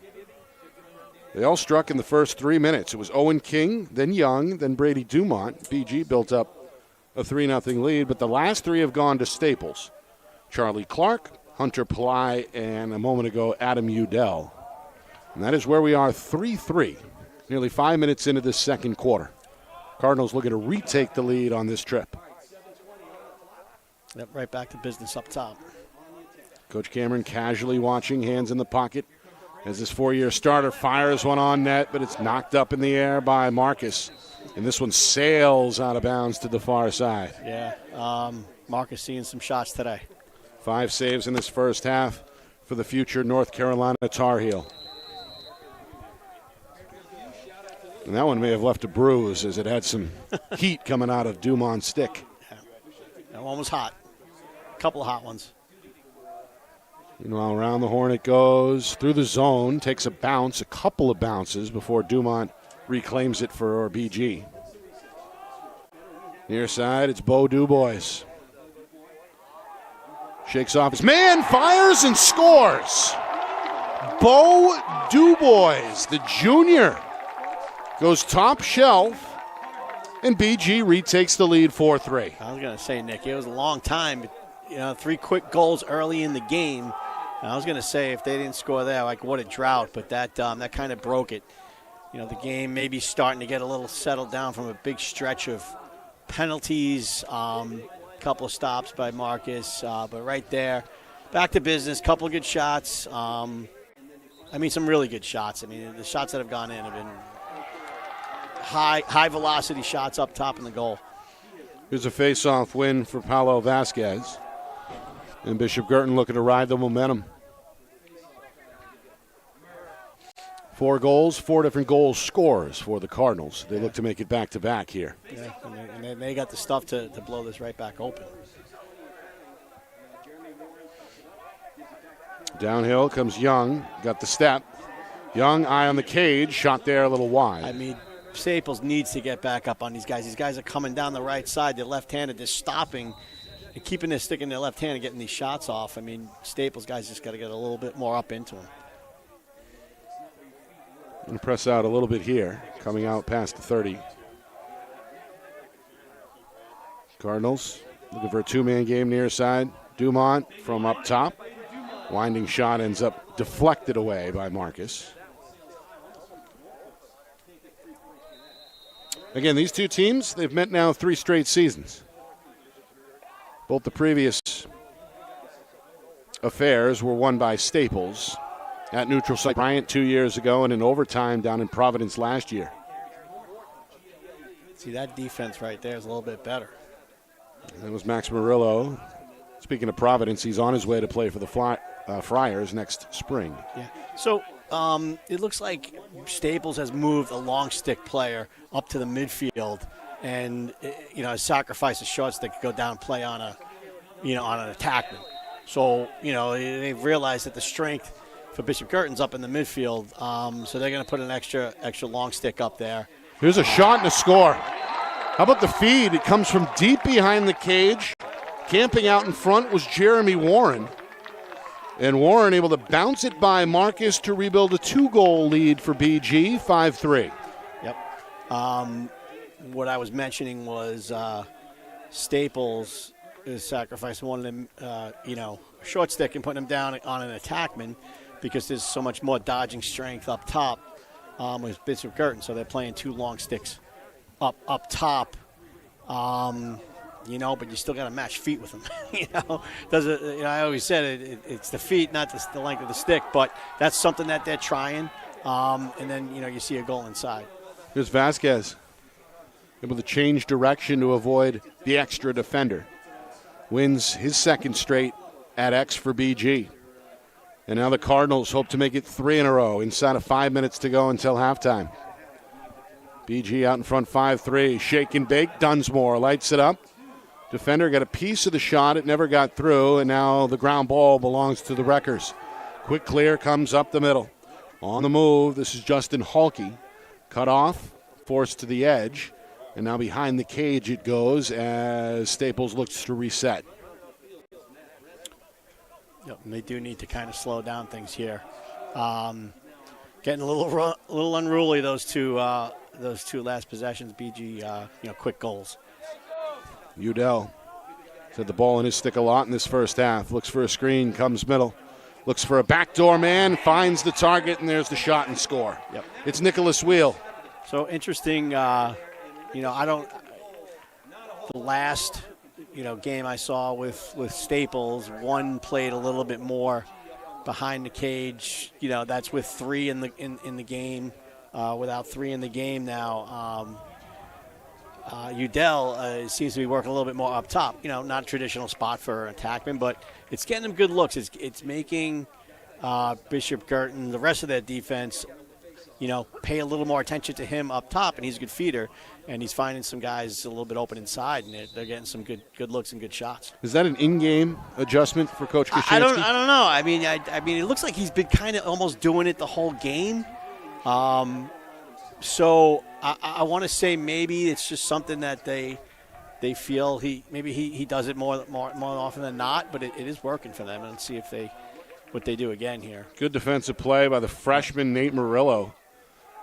They all struck in the first 3 minutes. It was Owen King, then Young, then Brady Dumont. BG built up a 3-0 lead, but the last 3 have gone to Staples. Charlie Clark, Hunter Ply, and a moment ago, Adam Udell. And that is where we are, 3-3, nearly 5 minutes into this second quarter. Cardinals looking to retake the lead on this trip. Yep, right back to business up top. Coach Cameron casually watching, hands in the pocket, as this 4-year starter fires one on net, but it's knocked up in the air by Marcus. And this one sails out of bounds to the far side. Yeah, Marcus seeing some shots today. 5 saves in this first half for the future North Carolina Tar Heel. And that one may have left a bruise as it had some heat coming out of Dumont's stick. Yeah. That one was hot. A couple of hot ones. Meanwhile, around the horn it goes, through the zone, takes a bounce, a couple of bounces before Dumont reclaims it for BG. Near side, it's Bo Dubois. Shakes off his man, fires and scores. Bo Dubois, the junior, goes top shelf, and BG retakes the lead 4-3. I was going to say, Nick, it was a long time. 3 quick goals early in the game. And I was going to say, if they didn't score there, like, what a drought. But that kind of broke it. The game maybe starting to get a little settled down from a big stretch of penalties, couple of stops by Marcus. But right there, back to business, couple of good shots. Some really good shots. The shots that have gone in have been high velocity shots up top in the goal. Here's a face-off win for Paulo Vasquez. And Bishop Guertin looking to ride the momentum. 4 goals, 4 different goal scorers for the Cardinals. They look to make it back-to-back here. Yeah, and they got the stuff to blow this right back open. Downhill comes Young, got the step. Young, eye on the cage, shot there a little wide. Staples needs to get back up on these guys. These guys are coming down the right side. They're left-handed. They're stopping and keeping their stick in their left hand and getting these shots off. Staples guys just got to get a little bit more up into them. Going to press out a little bit here, coming out past the 30. Cardinals looking for a 2-man game near side. Dumont from up top. Winding shot ends up deflected away by Marcus. Again, these two teams, they've met now 3 straight seasons. Both the previous affairs were won by Staples at neutral site Bryant 2 years ago and in overtime down in Providence last year. See, that defense right there is a little bit better. And that was Max Murillo. Speaking of Providence, he's on his way to play for the Friars next spring. Yeah. So it looks like Staples has moved a long stick player up to the midfield, and has sacrificed a short stick to go down and play on an attackman. So they've realized that the strength for Bishop Guertin's up in the midfield, so they're going to put an extra long stick up there. Here's a shot and a score. How about the feed? It comes from deep behind the cage. Camping out in front was Jeremy Warren. And Warren able to bounce it by Marcus to rebuild a 2-goal lead for BG, 5-3. Yep. What I was mentioning was Staples is sacrificing one of them, short stick and putting him down on an attackman because there's so much more dodging strength up top with Bishop Guertin. So they're playing 2 long sticks up top. But you still got to match feet with them. I always said it's the feet, not the length of the stick. But that's something that they're trying. And then you see a goal inside. Here's Vasquez, able to change direction to avoid the extra defender. Wins his second straight at X for BG. And now the Cardinals hope to make it 3 in a row inside of 5 minutes to go until halftime. BG out in front 5-3. Shake and bake. Dunsmore lights it up. Defender got a piece of the shot. It never got through, and now the ground ball belongs to the Wreckers. Quick clear comes up the middle. On the move, this is Justin Halke. Cut off, forced to the edge, and now behind the cage it goes as Staples looks to reset. Yep, and they do need to kind of slow down things here. Getting a little unruly, those two last possessions. BG, quick goals. Udell had the ball in his stick a lot in this first half. Looks for a screen, comes middle. Looks for a backdoor man, finds the target, and there's the shot and score. Yep. It's Nicholas Wheel. So interesting, the last, game I saw with Staples, one played a little bit more behind the cage. That's with 3 in the game. Without 3 in the game now, Udell seems to be working a little bit more up top. Not a traditional spot for an attackman, but it's getting them good looks. It's making Bishop Guertin, the rest of that defense, pay a little more attention to him up top, and he's a good feeder, and he's finding some guys a little bit open inside, and they're getting some good looks and good shots. Is that an in-game adjustment for Coach Krzyzewski? I don't know. I mean, it looks like he's been kind of almost doing it the whole game. So I want to say maybe it's just something that they feel he does it more often than not, but it is working for them. And let's see what they do again here. Good defensive play by the freshman Nate Murillo,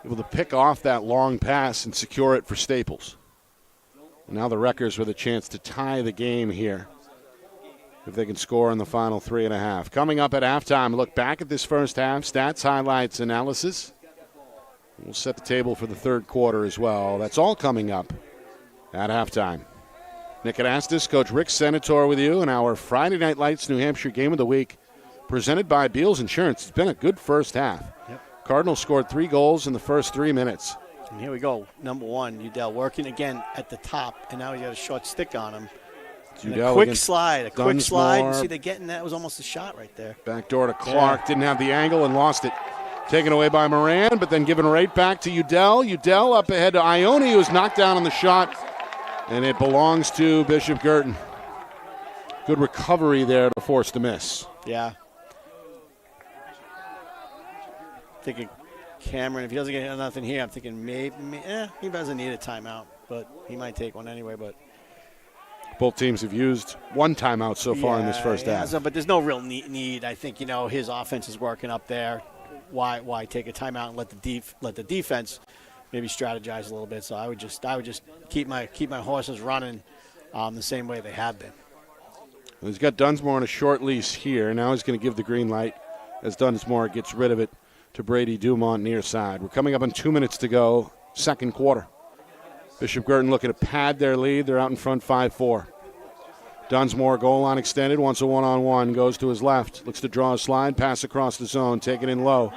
able to pick off that long pass and secure it for Staples. And now the Wreckers with a chance to tie the game here if they can score in the final 3.5. Coming up at halftime, look back at this first half, stats, highlights, analysis. We'll set the table for the third quarter as well. That's all coming up at halftime. Nick Anastas, Coach Rick Senator with you in our Friday Night Lights New Hampshire Game of the Week presented by Beals Insurance. It's been a good first half. Yep. Cardinals scored 3 goals in the first 3 minutes. And here we go. Number 1, Udell working again at the top, and now he got a short stick on him. A quick slide. See, they're getting that. Was almost a shot right there. Backdoor to Clark. Didn't have the angle and lost it. Taken away by Moran, but then given right back to Udell. Udell up ahead to Ione, who was knocked down on the shot, and it belongs to Bishop Guertin. Good recovery there to force the miss. Yeah. Thinking Cameron, if he doesn't get nothing here, I'm thinking maybe he doesn't need a timeout, but he might take one anyway. But both teams have used 1 timeout so far in this first half. So, but there's no real need. I think his offense is working up there. Why take a timeout and let the defense maybe strategize a little bit? So I would just keep my horses running the same way they have been. Well, he's got Dunsmore on a short leash here. Now he's going to give the green light as Dunsmore gets rid of it to Brady Dumont near side. We're coming up on 2 minutes to go, second quarter. Bishop Guertin looking to pad their lead. They're out in front 5-4. Dunsmore, goal line extended, wants a one-on-one, goes to his left, looks to draw a slide, pass across the zone, taken in low.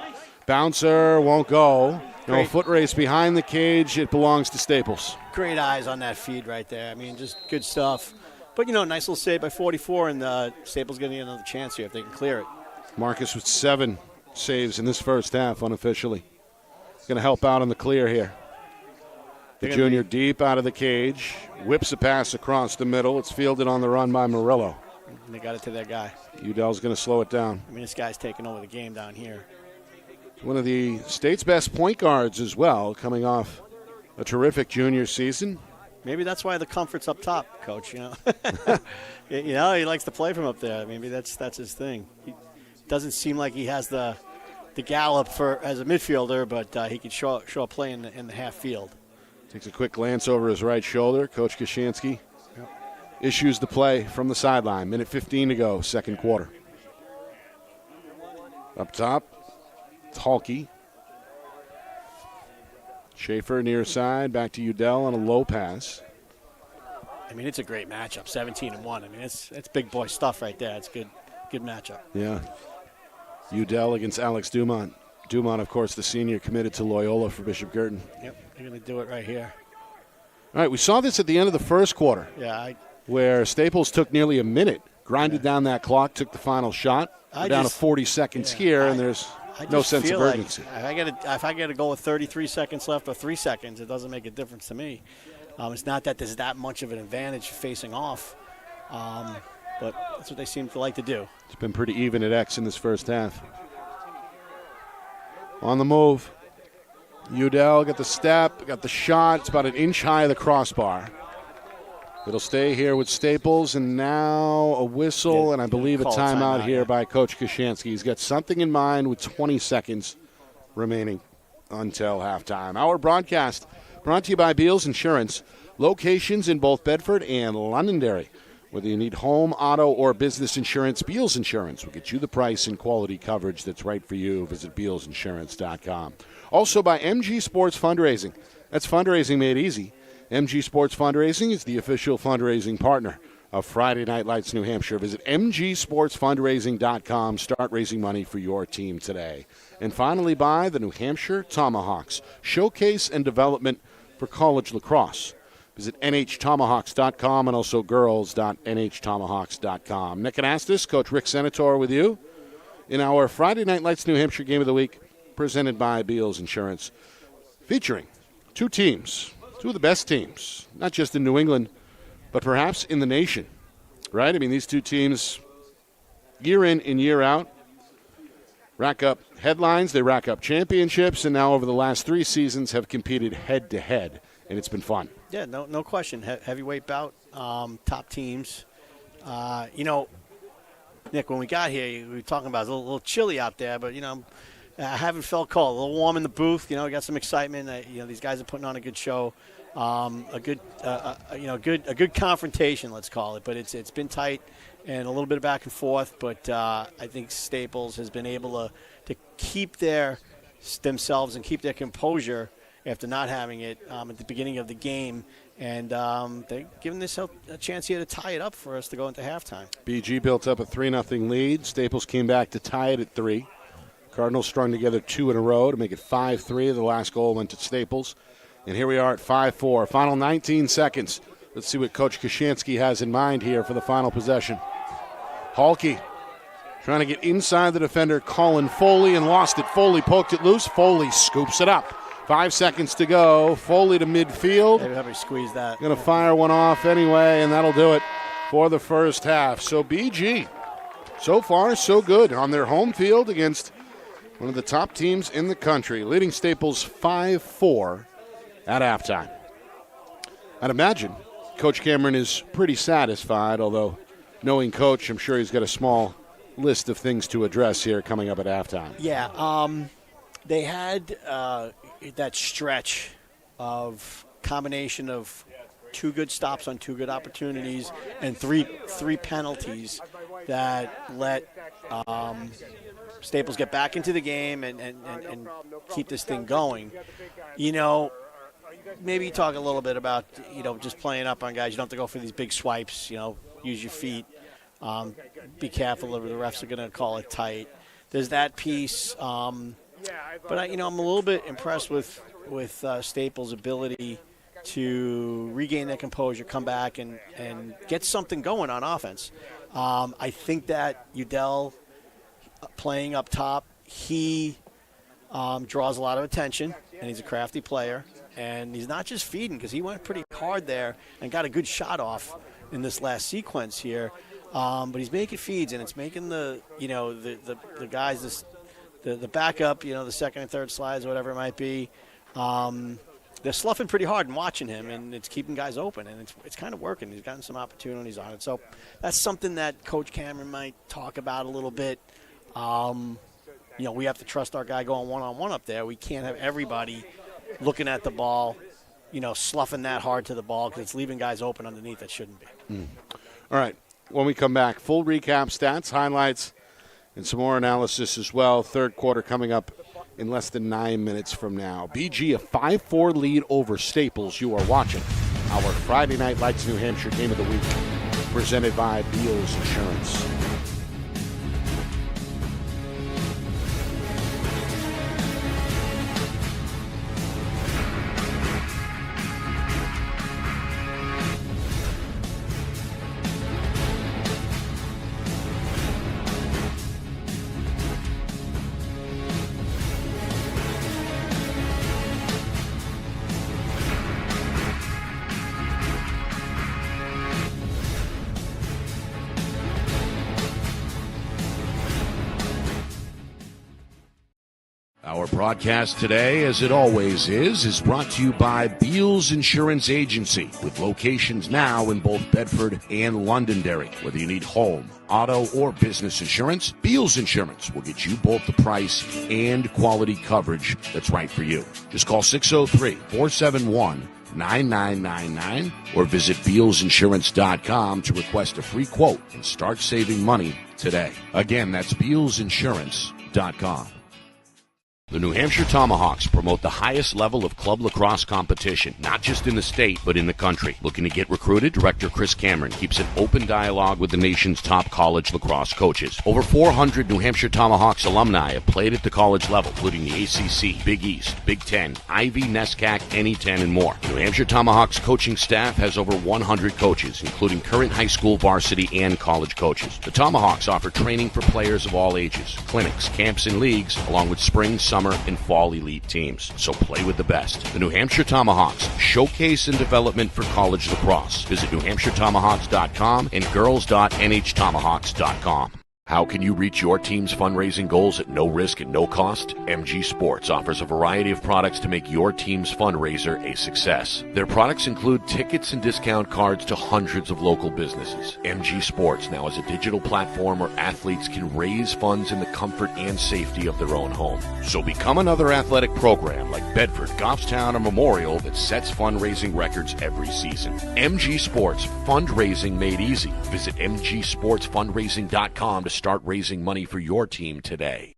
Bouncer won't go. No foot race behind the cage. It belongs to Staples. Great eyes on that feed right there. I mean, just good stuff. But, nice little save by 44, and Staples getting another chance here if they can clear it. Marcus with 7 saves in this first half unofficially. Going to help out on the clear here. The junior deep out of the cage, whips a pass across the middle. It's fielded on the run by Murillo. And they got it to their guy. Udell's going to slow it down. I mean, this guy's taking over the game down here. One of the state's best point guards as well, coming off a terrific junior season. Maybe that's why the comfort's up top, Coach. He likes to play from up there. Maybe that's his thing. He doesn't seem like he has the gallop as a midfielder, but he can show a play in the half field. Takes a quick glance over his right shoulder. Coach Kashansky issues the play from the sideline. Minute 15 to go, second quarter. Up top, it's Halke. Schaefer near side, back to Udell on a low pass. I mean, it's a great matchup, 17-1. I mean, it's big boy stuff right there. It's good matchup. Yeah. Udell against Alex Dumont. Dumont, of course, the senior committed to Loyola for Bishop Guertin. Yep, they're going to do it right here. All right, we saw this at the end of the first quarter. Yeah, where Staples took nearly a minute, grinded down that clock, took the final shot. We're down to 40 seconds here, and there's no sense of urgency. Like if I get to go with 33 seconds left or 3 seconds, it doesn't make a difference to me. It's not that there's that much of an advantage facing off, but that's what they seem to like to do. It's been pretty even at X in this first half. On the move. Udell got the step, got the shot. It's about an inch high of the crossbar. It'll stay here with Staples, and now a whistle, and I believe a timeout here by Coach Kashansky. He's got something in mind with 20 seconds remaining until halftime. Our broadcast brought to you by Beals Insurance. Locations in both Bedford and Londonderry. Whether you need home, auto, or business insurance, Beals Insurance will get you the price and quality coverage that's right for you. Visit BealsInsurance.com. Also by MG Sports Fundraising. That's fundraising made easy. MG Sports Fundraising is the official fundraising partner of Friday Night Lights New Hampshire. Visit mgsportsfundraising.com. Start raising money for your team today. And finally by the New Hampshire Tomahawks. Showcase and development for college lacrosse. Visit nhtomahawks.com and also girls.nhtomahawks.com. Nick Anastas, Coach Rick Senator with you in our Friday Night Lights New Hampshire Game of the Week, presented by Beals Insurance, featuring two teams, two of the best teams, not just in New England, but perhaps in the nation, right? I mean, these two teams, year in and year out, rack up headlines, they rack up championships, and now over the last 3 seasons have competed head-to-head, and it's been fun. Yeah, no question. Heavyweight bout, top teams. Nick, when we got here, we were talking about it was a little chilly out there, but, I haven't felt cold. A little warm in the booth. We got some excitement. These guys are putting on a good show, a good confrontation, let's call it. But it's been tight and a little bit of back and forth. But I think Staples has been able to keep themselves and keep their composure after not having it at the beginning of the game. And they're giving this a chance here to tie it up for us to go into halftime. BG built up a 3-0 lead. Staples came back to tie it at 3. Cardinals strung together 2 in a row to make it 5-3. The last goal went to Staples. And here we are at 5-4. Final 19 seconds. Let's see what Coach Kashansky has in mind here for the final possession. Halke trying to get inside the defender, Colin Foley, and lost it. Foley poked it loose. Foley scoops it up. 5 seconds to go. Foley to midfield. Maybe have to squeeze that. Going to fire one off anyway, and that'll do it for the first half. So BG, so far so good on their home field against one of the top teams in the country, leading Staples 5-4 at halftime. I'd imagine Coach Cameron is pretty satisfied, although knowing Coach, I'm sure he's got a small list of things to address here coming up at halftime. Yeah, they had that stretch of combination of 2 good stops on 2 good opportunities and three penalties that let Staples get back into the game and keep this thing going. maybe talk a little bit about, just playing up on guys. You don't have to go for these big swipes, use your feet. Be careful, or the refs are going to call it tight. There's that piece. But, I'm a little bit impressed with Staples' ability to regain their composure, come back, and get something going on offense. I think that Udell playing up top, he draws a lot of attention, and he's a crafty player. And he's not just feeding, because he went pretty hard there and got a good shot off in this last sequence here. But he's making feeds, and it's making the guys, the backup, the second and third slides, whatever it might be, they're sloughing pretty hard and watching him, and it's keeping guys open, and it's kind of working. He's gotten some opportunities on it. So that's something that Coach Cameron might talk about a little bit. We have to trust our guy going one-on-one up there. We can't have everybody looking at the ball, sloughing that hard to the ball, because it's leaving guys open underneath that shouldn't be. All right. When we come back, full recap, stats, highlights, and some more analysis as well. Third quarter coming up in less than 9 minutes from now. BG, a 5-4 lead over Staples. You are watching our Friday Night Lights New Hampshire Game of the Week, presented by Beals Insurance. Our broadcast today, as it always is brought to you by Beals Insurance Agency, with locations now in both Bedford and Londonderry. Whether you need home, auto, or business insurance, Beals Insurance will get you both the price and quality coverage that's right for you. Just call 603-471-9999 or visit BealsInsurance.com to request a free quote and start saving money today. Again, that's BealsInsurance.com. The New Hampshire Tomahawks promote the highest level of club lacrosse competition, not just in the state, but in the country. Looking to get recruited? Director Chris Cameron keeps an open dialogue with the nation's top college lacrosse coaches. Over 400 New Hampshire Tomahawks alumni have played at the college level, including the ACC, Big East, Big Ten, Ivy, NESCAC, NE10, and more. The New Hampshire Tomahawks coaching staff has over 100 coaches, including current high school, varsity, and college coaches. The Tomahawks offer training for players of all ages, clinics, camps, and leagues, along with spring, summer, and fall elite teams. So play with the best. The New Hampshire Tomahawks, showcase and development for college lacrosse. Visit NewHampshireTomahawks.com and girls.nhtomahawks.com. How can you reach your team's fundraising goals at no risk and no cost? MG Sports offers a variety of products to make your team's fundraiser a success. Their products include tickets and discount cards to hundreds of local businesses. MG Sports now has a digital platform where athletes can raise funds in the comfort and safety of their own home. So become another athletic program like Bedford, Goffstown, or Memorial that sets fundraising records every season. MG Sports, fundraising made easy. Visit mgsportsfundraising.com to start raising money for your team today.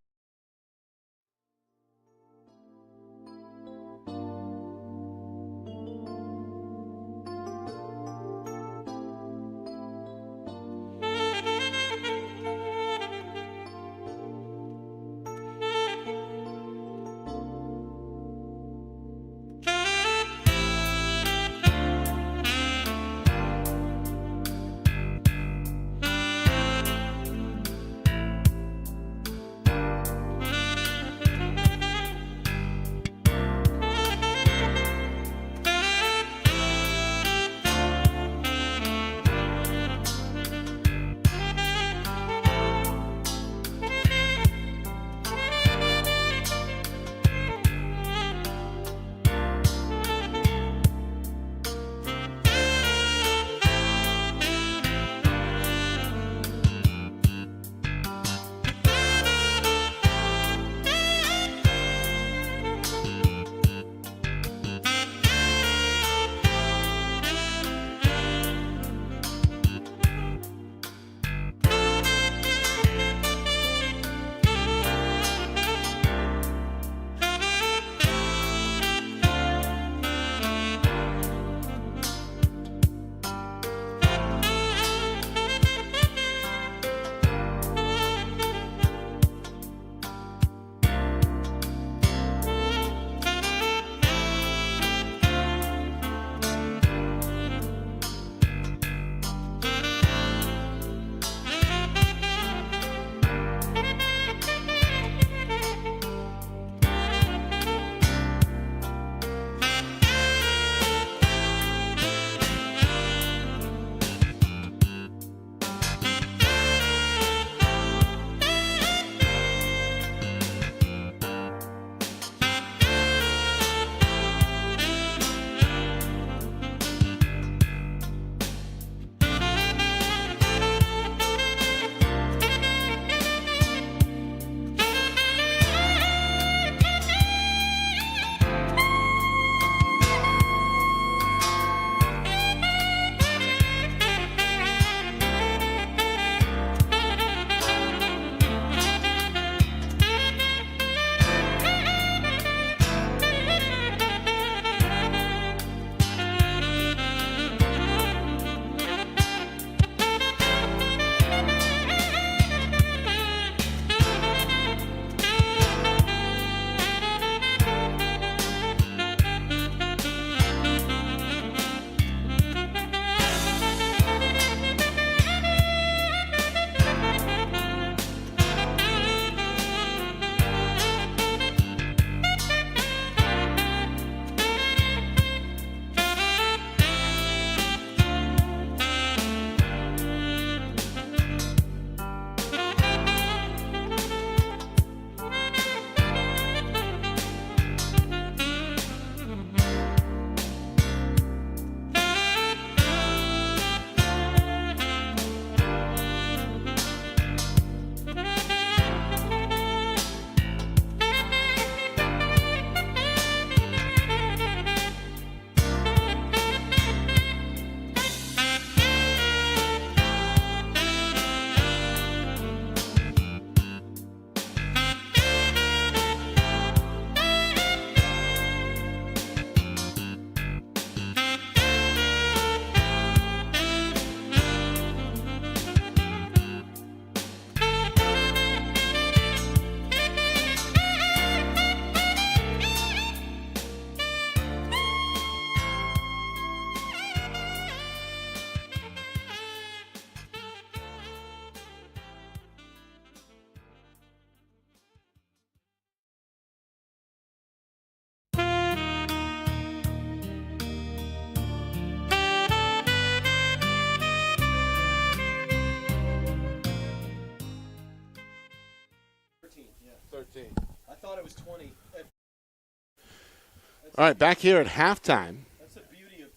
All right, back here at halftime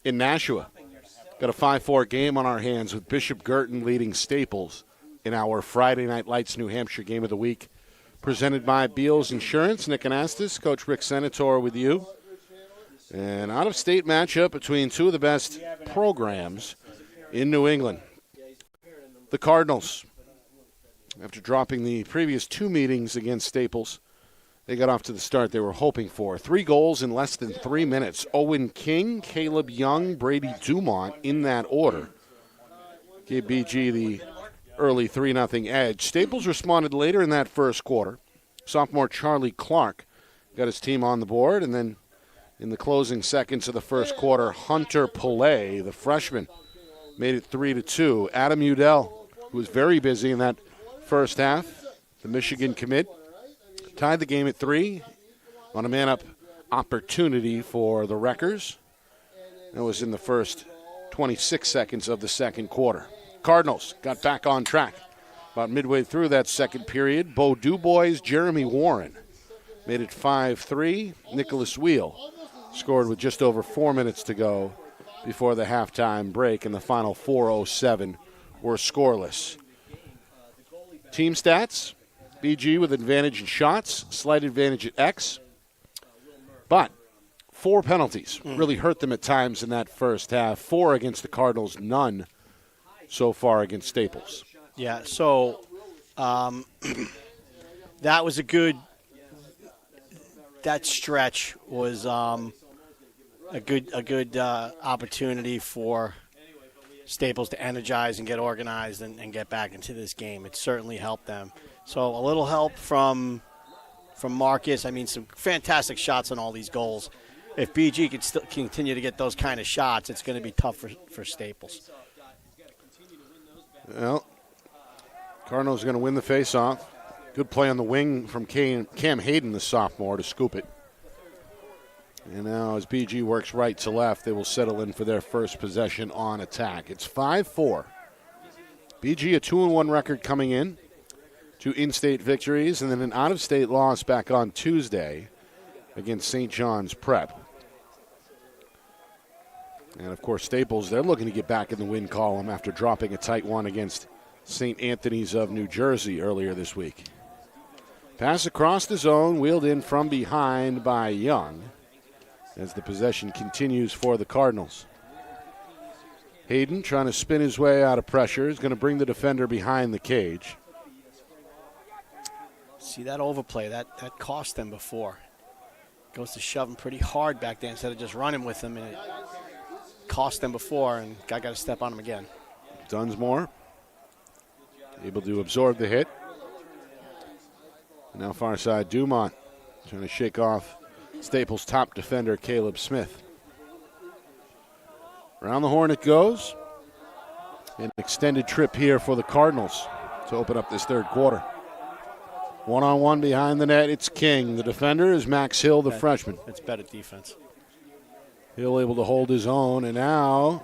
in Nashua. Got a 5-4 game on our hands with Bishop Guertin leading Staples in our Friday Night Lights New Hampshire Game of the Week. Presented by Beals Insurance. Nick Anastas, Coach Rick Senator with you. An out-of-state matchup between two of the best programs in New England. The Cardinals, after dropping the previous two meetings against Staples, they got off to the start they were hoping for. 3 goals in less than 3 minutes. Owen King, Caleb Young, Brady Dumont in that order gave BG the early 3-0 edge. Staples responded later in that first quarter. Sophomore Charlie Clark got his team on the board, and then in the closing seconds of the first quarter, Hunter Pillay, the freshman, made it 3-2. Adam Udell, who was very busy in that first half, the Michigan commit, tied the game at 3 on a man-up opportunity for the Wreckers. That was in the first 26 seconds of the second quarter. Cardinals got back on track. About midway through that second period, Bo Dubois, Jeremy Warren made it 5-3. Nicholas Wheel scored with just over 4 minutes to go before the halftime break, and the final 4:07 were scoreless. Team stats, BG with advantage in shots, slight advantage at X, but 4 penalties really hurt them at times in that first half. 4 against the Cardinals, none so far against Staples. Yeah, so that was a good – that stretch was a good opportunity for Staples to energize and get organized and get back into this game. It certainly helped them. So a little help from Marcus. I mean, some fantastic shots on all these goals. If BG can still continue to get those kind of shots, it's going to be tough for Staples. Well, Cardinals are going to win the face-off. Good play on the wing from Cam Hayden, the sophomore, to scoop it. And now as BG works right to left, they will settle in for their first possession on attack. It's 5-4. BG a 2-1 record coming in. 2 in-state victories, and then an out-of-state loss back on Tuesday against St. John's Prep. And, of course, Staples, they're looking to get back in the win column after dropping a tight one against St. Anthony's of New Jersey earlier this week. Pass across the zone, wheeled in from behind by Young as the possession continues for the Cardinals. Hayden trying to spin his way out of pressure is going to bring the defender behind the cage. See that overplay, that cost them before. Goes to shove him pretty hard back there instead of just running with him, and it cost them before, and guy got to step on him again. Dunsmore able to absorb the hit. And now far side, Dumont trying to shake off Staples' top defender, Caleb Smith. Around the horn it goes. An extended trip here for the Cardinals to open up this third quarter. 1-on-1 behind the net, it's King. The defender is Max Hill, the freshman. It's better defense. Hill able to hold his own, and now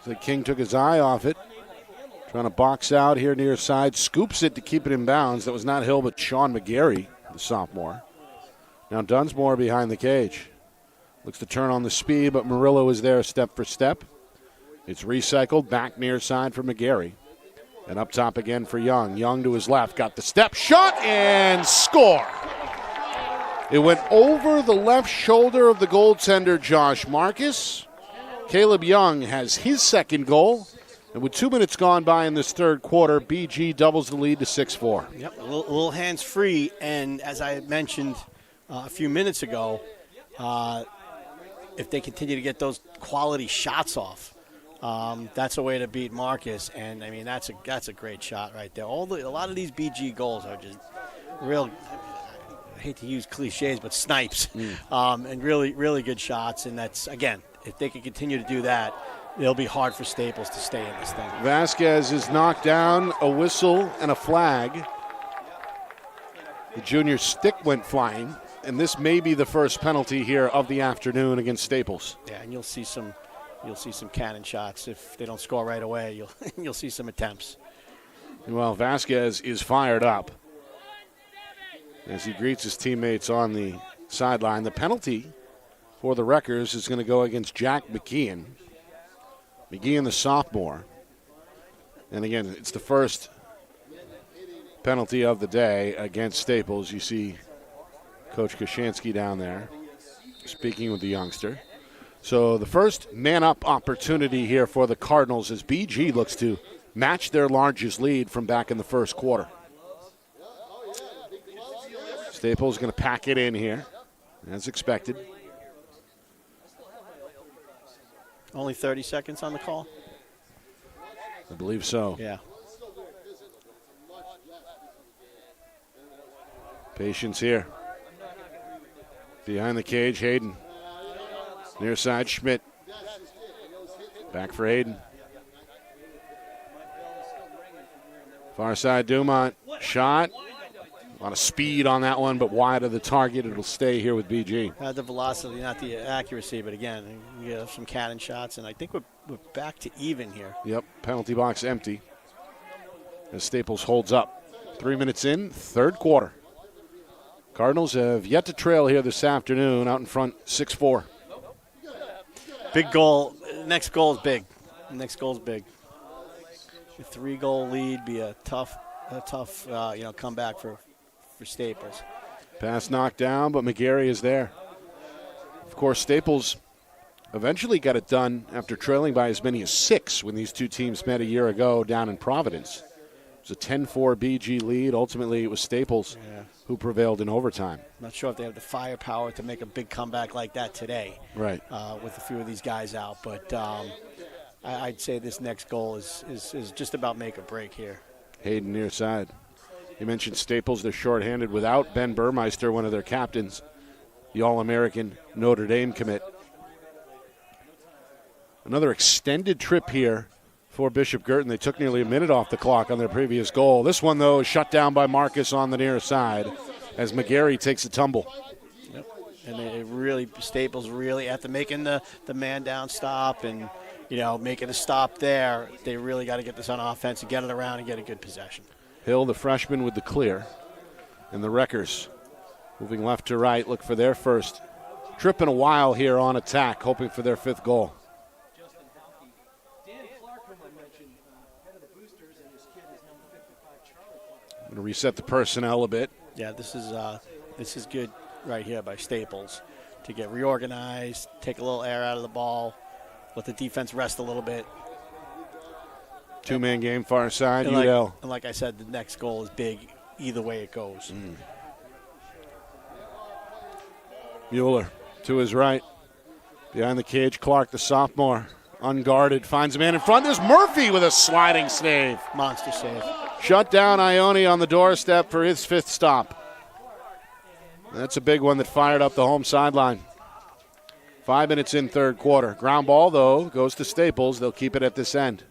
the King took his eye off it. Trying to box out here near side, scoops it to keep it in bounds. That was not Hill, but Sean McGarry, the sophomore. Now Dunsmore behind the cage. Looks to turn on the speed, but Murillo is there step for step. It's recycled back near side for McGarry. And up top again for Young. Young to his left, got the step shot and score. It went over the left shoulder of the goaltender, Josh Marcus. Caleb Young has his second goal. And with 2 minutes gone by in this third quarter, BG doubles the lead to 6-4. Yep, a little hands-free. And as I mentioned a few minutes ago, if they continue to get those quality shots off, that's a way to beat Marcus. And, I mean, that's a great shot right there. A lot of these BG goals are just real, I hate to use cliches, but snipes. And really, really good shots. And that's, again, if they can continue to do that, it'll be hard for Staples to stay in this thing. Vasquez is knocked down, a whistle and a flag. The junior stick went flying, and this may be the first penalty here of the afternoon against Staples. Yeah, and you'll see some cannon shots if they don't score right away. You'll see some attempts. Well, Vasquez is fired up as he greets his teammates on the sideline. The penalty for the Wreckers is going to go against Jack McKeon. McKeon, the sophomore. And again, it's the first penalty of the day against Staples. You see Coach Kashansky down there speaking with the youngster. So the first man-up opportunity here for the Cardinals as BG looks to match their largest lead from back in the first quarter. Staples going to pack it in here, as expected. Only 30 seconds on the call? I believe so. Yeah. Patience here. Behind the cage, Hayden. Near side, Schmidt. Back for Hayden. Far side, Dumont. Shot. A lot of speed on that one, but wide of the target. It'll stay here with BG. The velocity, not the accuracy, but again, we have some cannon shots, and I think we're back to even here. Yep, penalty box empty as Staples holds up. 3 minutes in, third quarter. Cardinals have yet to trail here this afternoon, out in front, 6-4. Big goal. Next goal is big. Next goal is big. A 3-goal lead be a tough comeback for Staples. Pass knocked down, but McGarry is there. Of course, Staples eventually got it done after trailing by as many as 6 when these two teams met a year ago down in Providence. It was a 10-4 BG lead. Ultimately, it was Staples who prevailed in overtime. Not sure if they have the firepower to make a big comeback like that today. Right. With a few of these guys out. But I'd say this next goal is just about make or break here. Hayden near side. You mentioned Staples. They're shorthanded without Ben Burmeister, one of their captains, the All-American Notre Dame commit. Another extended trip here for Bishop Guertin. They took nearly a minute off the clock on their previous goal. This one, though, is shut down by Marcus on the near side as McGarry takes a tumble. Yep. And Staples really, after making the man down stop and, making a stop there, they really got to get this on offense and get it around and get a good possession. Hill, the freshman, with the clear. And the Wreckers moving left to right, look for their first trip in a while here on attack, hoping for their 5th goal. I'm going to reset the personnel a bit. Yeah, this is good right here by Staples to get reorganized, take a little air out of the ball, let the defense rest a little bit. 2-man game, far side, and Udell. And like I said, the next goal is big either way it goes. Mueller to his right. Behind the cage, Clark, the sophomore, unguarded, finds a man in front. There's Murphy with a sliding save. Monster save. Shut down Ione on the doorstep for his 5th stop. That's a big one that fired up the home sideline. 5 minutes in third quarter. Ground ball, though, goes to Staples. They'll keep it at this end.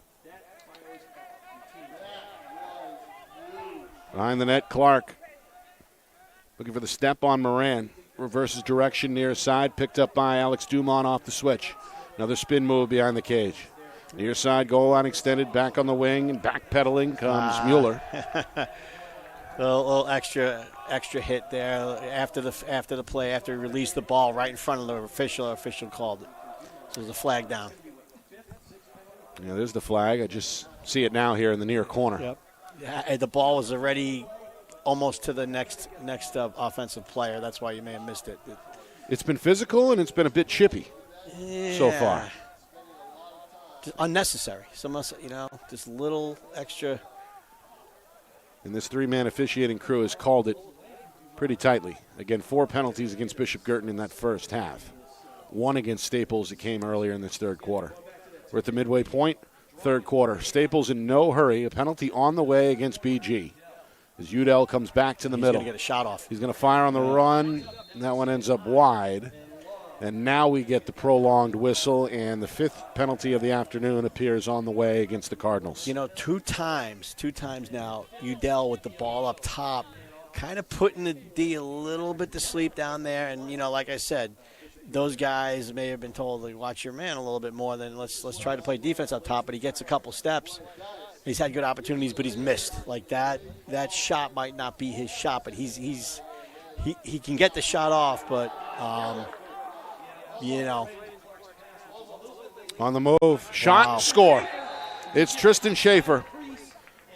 Behind the net, Clark. Looking for the step on Moran. Reverses direction near side. Picked up by Alex Dumont off the switch. Another spin move behind the cage. Near side, goal line extended. Back on the wing and backpedaling comes Mueller. A little extra hit there after the play, after he released the ball right in front of the official. Official called it. So there's a flag down. Yeah, there's the flag. I just see it now here in the near corner. Yep. Yeah, the ball was already almost to the next offensive player. That's why you may have missed it. It's been physical and it's been a bit chippy so far. Just unnecessary. Just little extra. And this 3-man officiating crew has called it pretty tightly. Again, 4 penalties against Bishop Guertin in that first half. 1 against Staples that came earlier in this third quarter. We're at the midway point, third quarter. Staples in no hurry. A penalty on the way against BG. As Udell comes back to the middle. He's going to get a shot off. He's going to fire on the run, and that one ends up wide. And now we get the prolonged whistle, and the 5th penalty of the afternoon appears on the way against the Cardinals. Two times now, Udell with the ball up top, kind of putting the D a little bit to sleep down there. And, like I said, those guys may have been told to watch your man a little bit more than let's try to play defense up top, but he gets a couple steps. He's had good opportunities, but he's missed. Like that shot might not be his shot, but he can get the shot off, but On the move. Shot, Wow. score. It's Tristan Schaefer.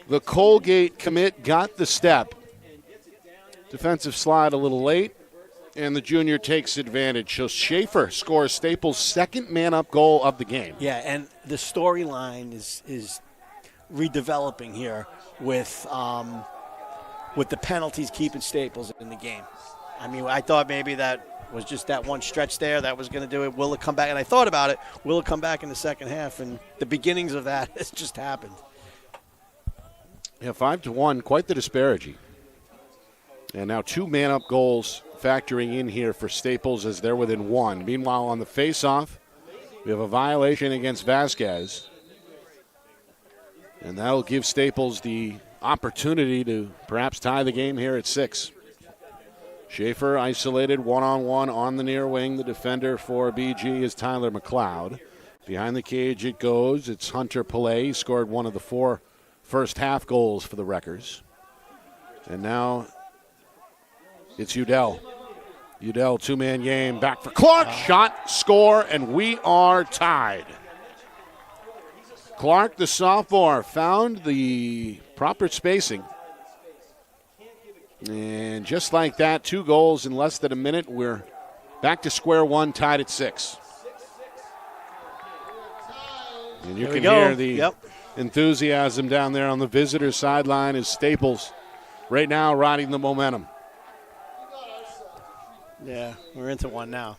The Colgate commit got the step. Defensive slide a little late, and the junior takes advantage. So Schaefer scores Staples' second man-up goal of the game. Yeah, and the storyline is redeveloping here with the penalties keeping Staples in the game. I mean, I thought maybe that was just that one stretch there that was going to do it. Will it come back? And I thought about it. Will it come back in the second half? And the beginnings of that has just happened. Yeah, 5-1, quite the disparity. And now 2 man-up goals factoring in here for Staples as they're within 1. Meanwhile, on the face-off, we have a violation against Vasquez. And that'll give Staples the opportunity to perhaps tie the game here at 6. Schaefer isolated one-on-one on the near wing. The defender for BG is Tyler McLeod. Behind the cage it goes. It's Hunter Pillay. He scored one of the 4 first-half goals for the Wreckers. And now it's Udell. Udell, 2-man game. Back for Clark. Shot, score, and we are tied. Clark, the sophomore, found the proper spacing. And just like that, 2 goals in less than a minute. We're back to square one, tied at 6. And you can hear the enthusiasm down there on the visitor sideline as Staples right now riding the momentum. Yeah, we're into one now.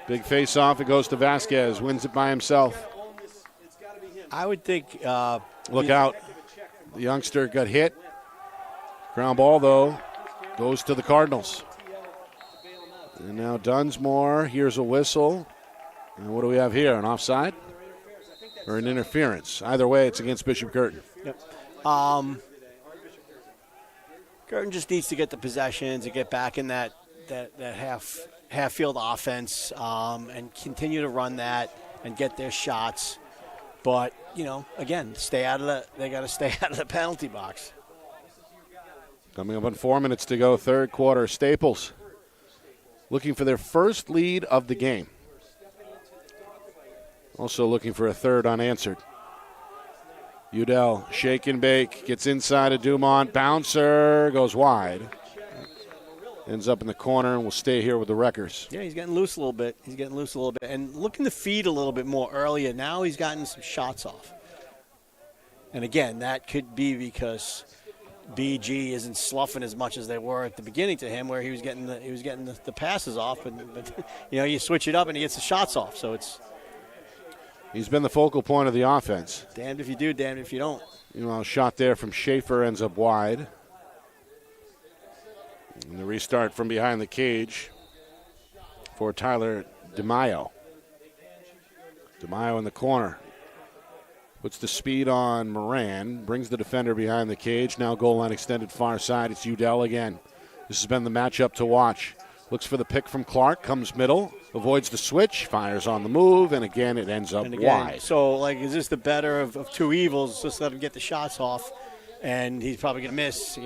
Big face-off. It goes to Vasquez. Wins it by himself. I would think. Look out. The youngster got hit. Ground ball, though, goes to the Cardinals. And now Dunsmore. Here's a whistle. And what do we have here? An offside? Or an interference? Either way, it's against Bishop Guertin. Yep. Guertin just needs to get the possessions and get back in that half field offense and continue to run that and get their shots. But, again, they got to stay out of the penalty box. Coming up on 4 minutes to go, third quarter. Staples looking for their first lead of the game. Also looking for a third unanswered. Udell, shake and bake, gets inside of Dumont. Bouncer goes wide. Ends up in the corner and will stay here with the Wreckers. Yeah, he's getting loose a little bit. And looking to feed a little bit more earlier. Now he's gotten some shots off. And again, that could be because BG isn't sloughing as much as they were at the beginning to him, where he was getting the passes off, but you switch it up and he gets the shots off. So he's been the focal point of the offense. Damned if you do, damned if you don't. A shot there from Schaefer ends up wide. And the restart from behind the cage for Tyler DeMaio. DeMaio in the corner. Puts the speed on Moran. Brings the defender behind the cage. Now goal line extended far side. It's Udell again. This has been the matchup to watch. Looks for the pick from Clark. Comes middle. Avoids the switch. Fires on the move. And again, it ends up wide. So, is this the better of two evils? Just let him get the shots off. And he's probably going to miss.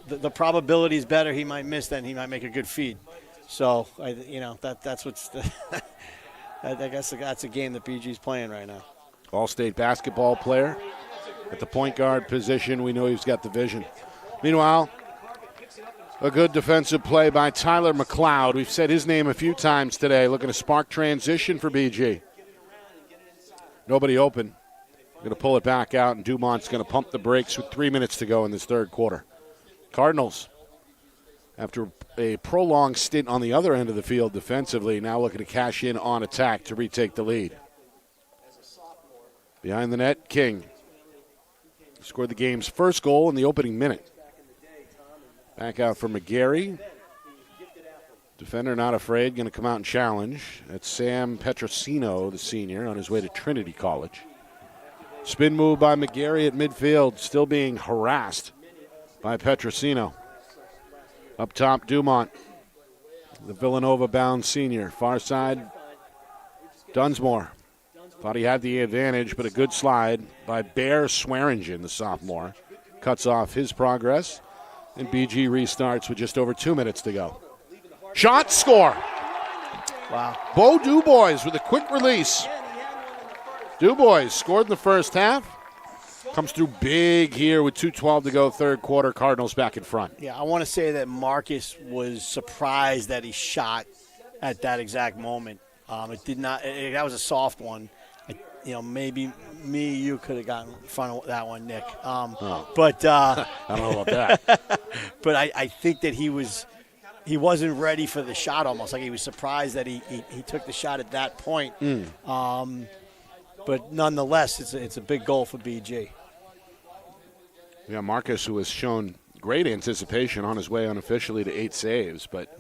The probability is better he might miss than he might make a good feed. So, that's what's I guess that's a game that BG's playing right now. All-state basketball player at the point guard position. We know he's got the vision. Meanwhile, a good defensive play by Tyler McLeod. We've said his name a few times today. Looking to spark transition for BG. Nobody open. Going to pull it back out, and Dumont's going to pump the brakes with 3 minutes to go in this third quarter. Cardinals, after a prolonged stint on the other end of the field defensively, now looking to cash in on attack to retake the lead. Behind the net, King scored the game's first goal in the opening minute. Back out for McGarry. Defender not afraid, going to come out and challenge. That's Sam Petrosino, the senior, on his way to Trinity College. Spin move by McGarry at midfield, still being harassed by Petrosino. Up top, Dumont, the Villanova-bound senior. Far side, Dunsmore. Thought he had the advantage, but a good slide by Bear Swearingen, the sophomore. Cuts off his progress, and BG restarts with just over 2 minutes to go. Shot, score. Wow. Bo Dubois with a quick release. Dubois scored in the first half. Comes through big here with 2:12 to go, third quarter. Cardinals back in front. Yeah, I want to say that Marcus was surprised that he shot at that exact moment. It did not. That was a soft one. Maybe you could have gotten in front of that one, Nick. But I don't know about that. But I think that he wasn't ready for the shot. Almost like he was surprised that he took the shot at that point. But nonetheless, it's a big goal for BG. Yeah, Marcus, who has shown great anticipation on his way unofficially to 8 saves, but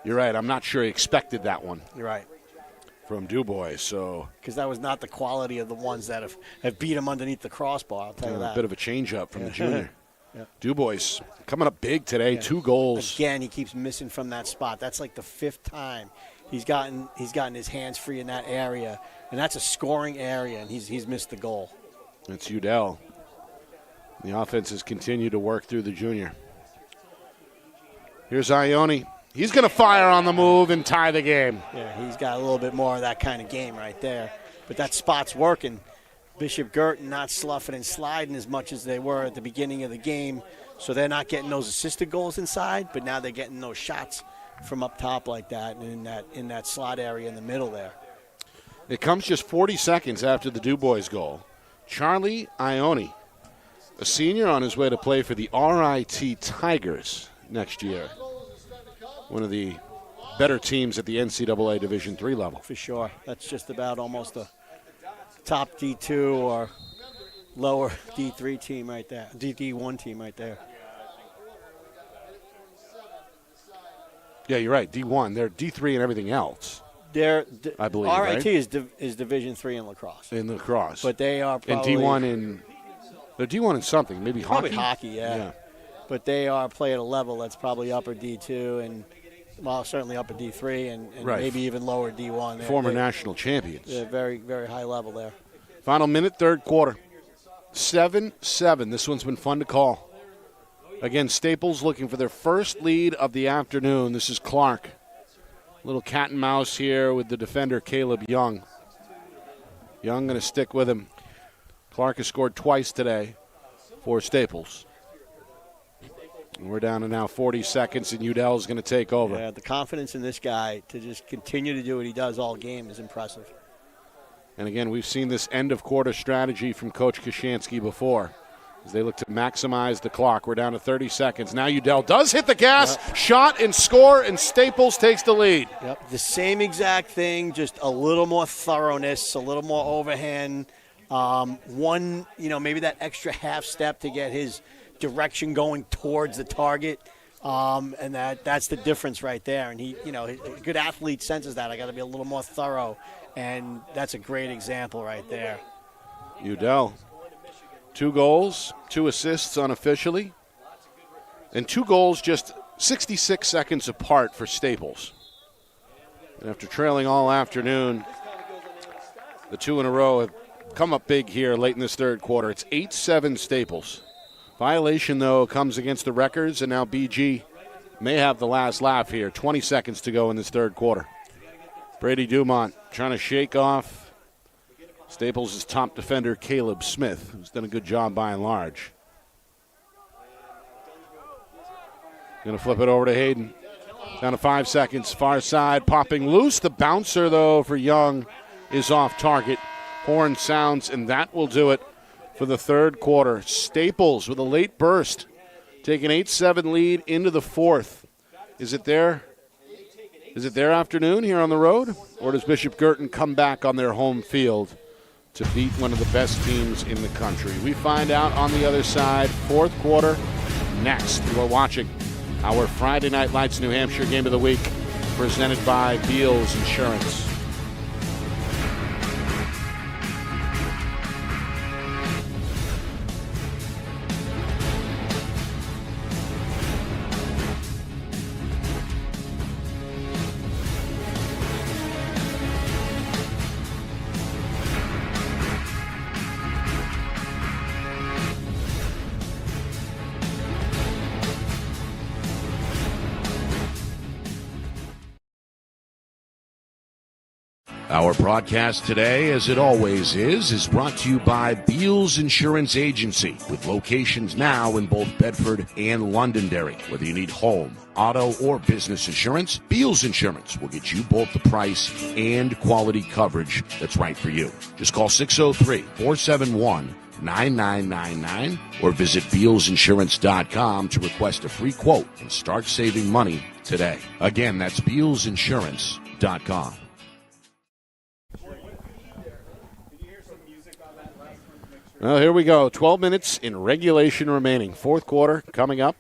you're right. I'm not sure he expected that one. You're right. From Dubois, so because that was not the quality of the ones that have beat him underneath the crossbar. I'll tell you that. A bit of a change-up from the junior. Yeah. Dubois coming up big today, 2 goals. Again, he keeps missing from that spot. That's like the 5th time he's gotten his hands free in that area, and that's a scoring area, and he's missed the goal. It's Udell. The offenses continue to work through the junior. Here's Ione. He's going to fire on the move and tie the game. Yeah, he's got a little bit more of that kind of game right there. But that spot's working. Bishop Guertin not sloughing and sliding as much as they were at the beginning of the game. So they're not getting those assisted goals inside, but now they're getting those shots from up top like that and in that slot area in the middle there. It comes just 40 seconds after the Dubois goal. Charlie Ione, a senior on his way to play for the RIT Tigers next year. One of the better teams at the NCAA Division III level. For sure. That's just about almost a top D2 or lower D3 team right there. D1 team right there. Yeah, you're right. D1. They're D3 and everything else. I believe, RIT right? is Division 3 in lacrosse. In lacrosse. But they are probably... And D1 they're D1 in something. Maybe hockey? Probably hockey, yeah. But they play at a level that's probably upper D2 and, well, certainly upper D3 and right. Maybe even lower D1. Former national champions. They're very, very high level there. Final minute, third quarter. 7-7. This one's been fun to call. Again, Staples looking for their first lead of the afternoon. This is Clark. Little cat and mouse here with the defender, Caleb Young. Young going to stick with him. Clark has scored twice today for Staples. And we're down to now 40 seconds, and Udell's going to take over. Yeah, the confidence in this guy to just continue to do what he does all game is impressive. And again, we've seen this end-of-quarter strategy from Coach Kashansky before as they look to maximize the clock. We're down to 30 seconds. Now Udell does hit the gas, shot and score, and Staples takes the lead. Yep, the same exact thing, just a little more thoroughness, a little more overhand. Maybe that extra half step to get his direction going towards the target, and that's the difference right there. And he, a good athlete senses that. I got to be a little more thorough, and that's a great example right there. Udell, 2 goals, 2 assists unofficially, and 2 goals just 66 seconds apart for Staples. And after trailing all afternoon, the 2 in a row have come up big here late in this third quarter. It's 8-7 Staples. Violation, though, comes against the records, and now BG may have the last laugh here. 20 seconds to go in this third quarter. Brady Dumont trying to shake off Staples' top defender, Caleb Smith, who's done a good job by and large. Going to flip it over to Hayden. Down to 5 seconds. Far side popping loose. The bouncer, though, for Young is off target. Horn sounds, and that will do it for the third quarter. Staples with a late burst, taking 8-7 lead into the fourth. Is it their afternoon here on the road, or does Bishop Guertin come back on their home field to beat one of the best teams in the country? We find out on the other side. Fourth quarter next. You are watching our Friday Night Lights New Hampshire Game of the Week, presented by Beals Insurance. Our broadcast today, as it always is brought to you by Beals Insurance Agency, with locations now in both Bedford and Londonderry. Whether you need home, auto, or business insurance, Beals Insurance will get you both the price and quality coverage that's right for you. Just call 603-471-9999 or visit BealsInsurance.com to request a free quote and start saving money today. Again, that's BealsInsurance.com. Well, here we go. 12 minutes in regulation remaining. Fourth quarter coming up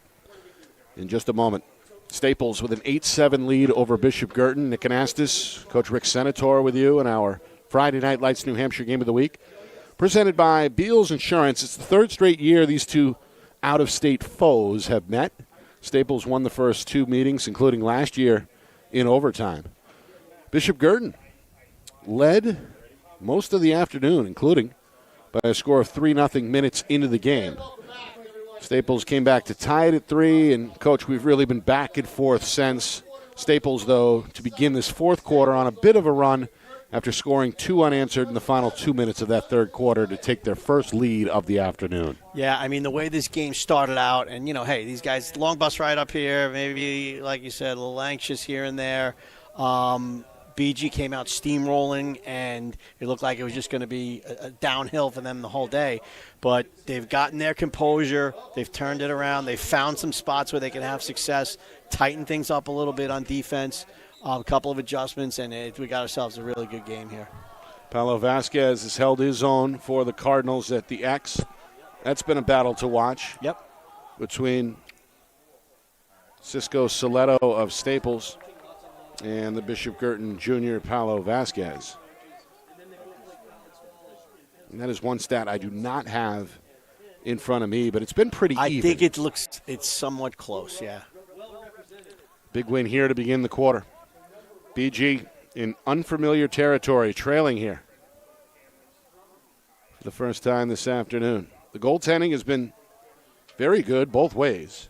in just a moment. Staples with an 8-7 lead over Bishop Guertin. Nick Anastas, Coach Rick Senator with you in our Friday Night Lights New Hampshire Game of the Week. Presented by Beals Insurance. It's the third straight year these two out-of-state foes have met. Staples won the first two meetings, including last year in overtime. Bishop Guertin led most of the afternoon, including by a score of 3-0 minutes into the game. Staples came back to tie it at 3, and, Coach, we've really been back and forth since. Staples, though, to begin this fourth quarter on a bit of a run after scoring 2 unanswered in the final 2 minutes of that third quarter to take their first lead of the afternoon. Yeah, I mean, the way this game started out, and, hey, these guys, long bus ride up here, maybe, like you said, a little anxious here and there. BG came out steamrolling, and it looked like it was just going to be a downhill for them the whole day. But they've gotten their composure. They've turned it around. They've found some spots where they can have success, tighten things up a little bit on defense, a couple of adjustments, and we got ourselves a really good game here. Paulo Vasquez has held his own for the Cardinals at the X. That's been a battle to watch. Yep. Between Cisco Soletto of Staples and the Bishop Guertin Jr. Paulo Vasquez. And that is one stat I do not have in front of me, but it's been pretty even. I think it's somewhat close, yeah. Big win here to begin the quarter. BG in unfamiliar territory, trailing here for the first time this afternoon. The goaltending has been very good both ways.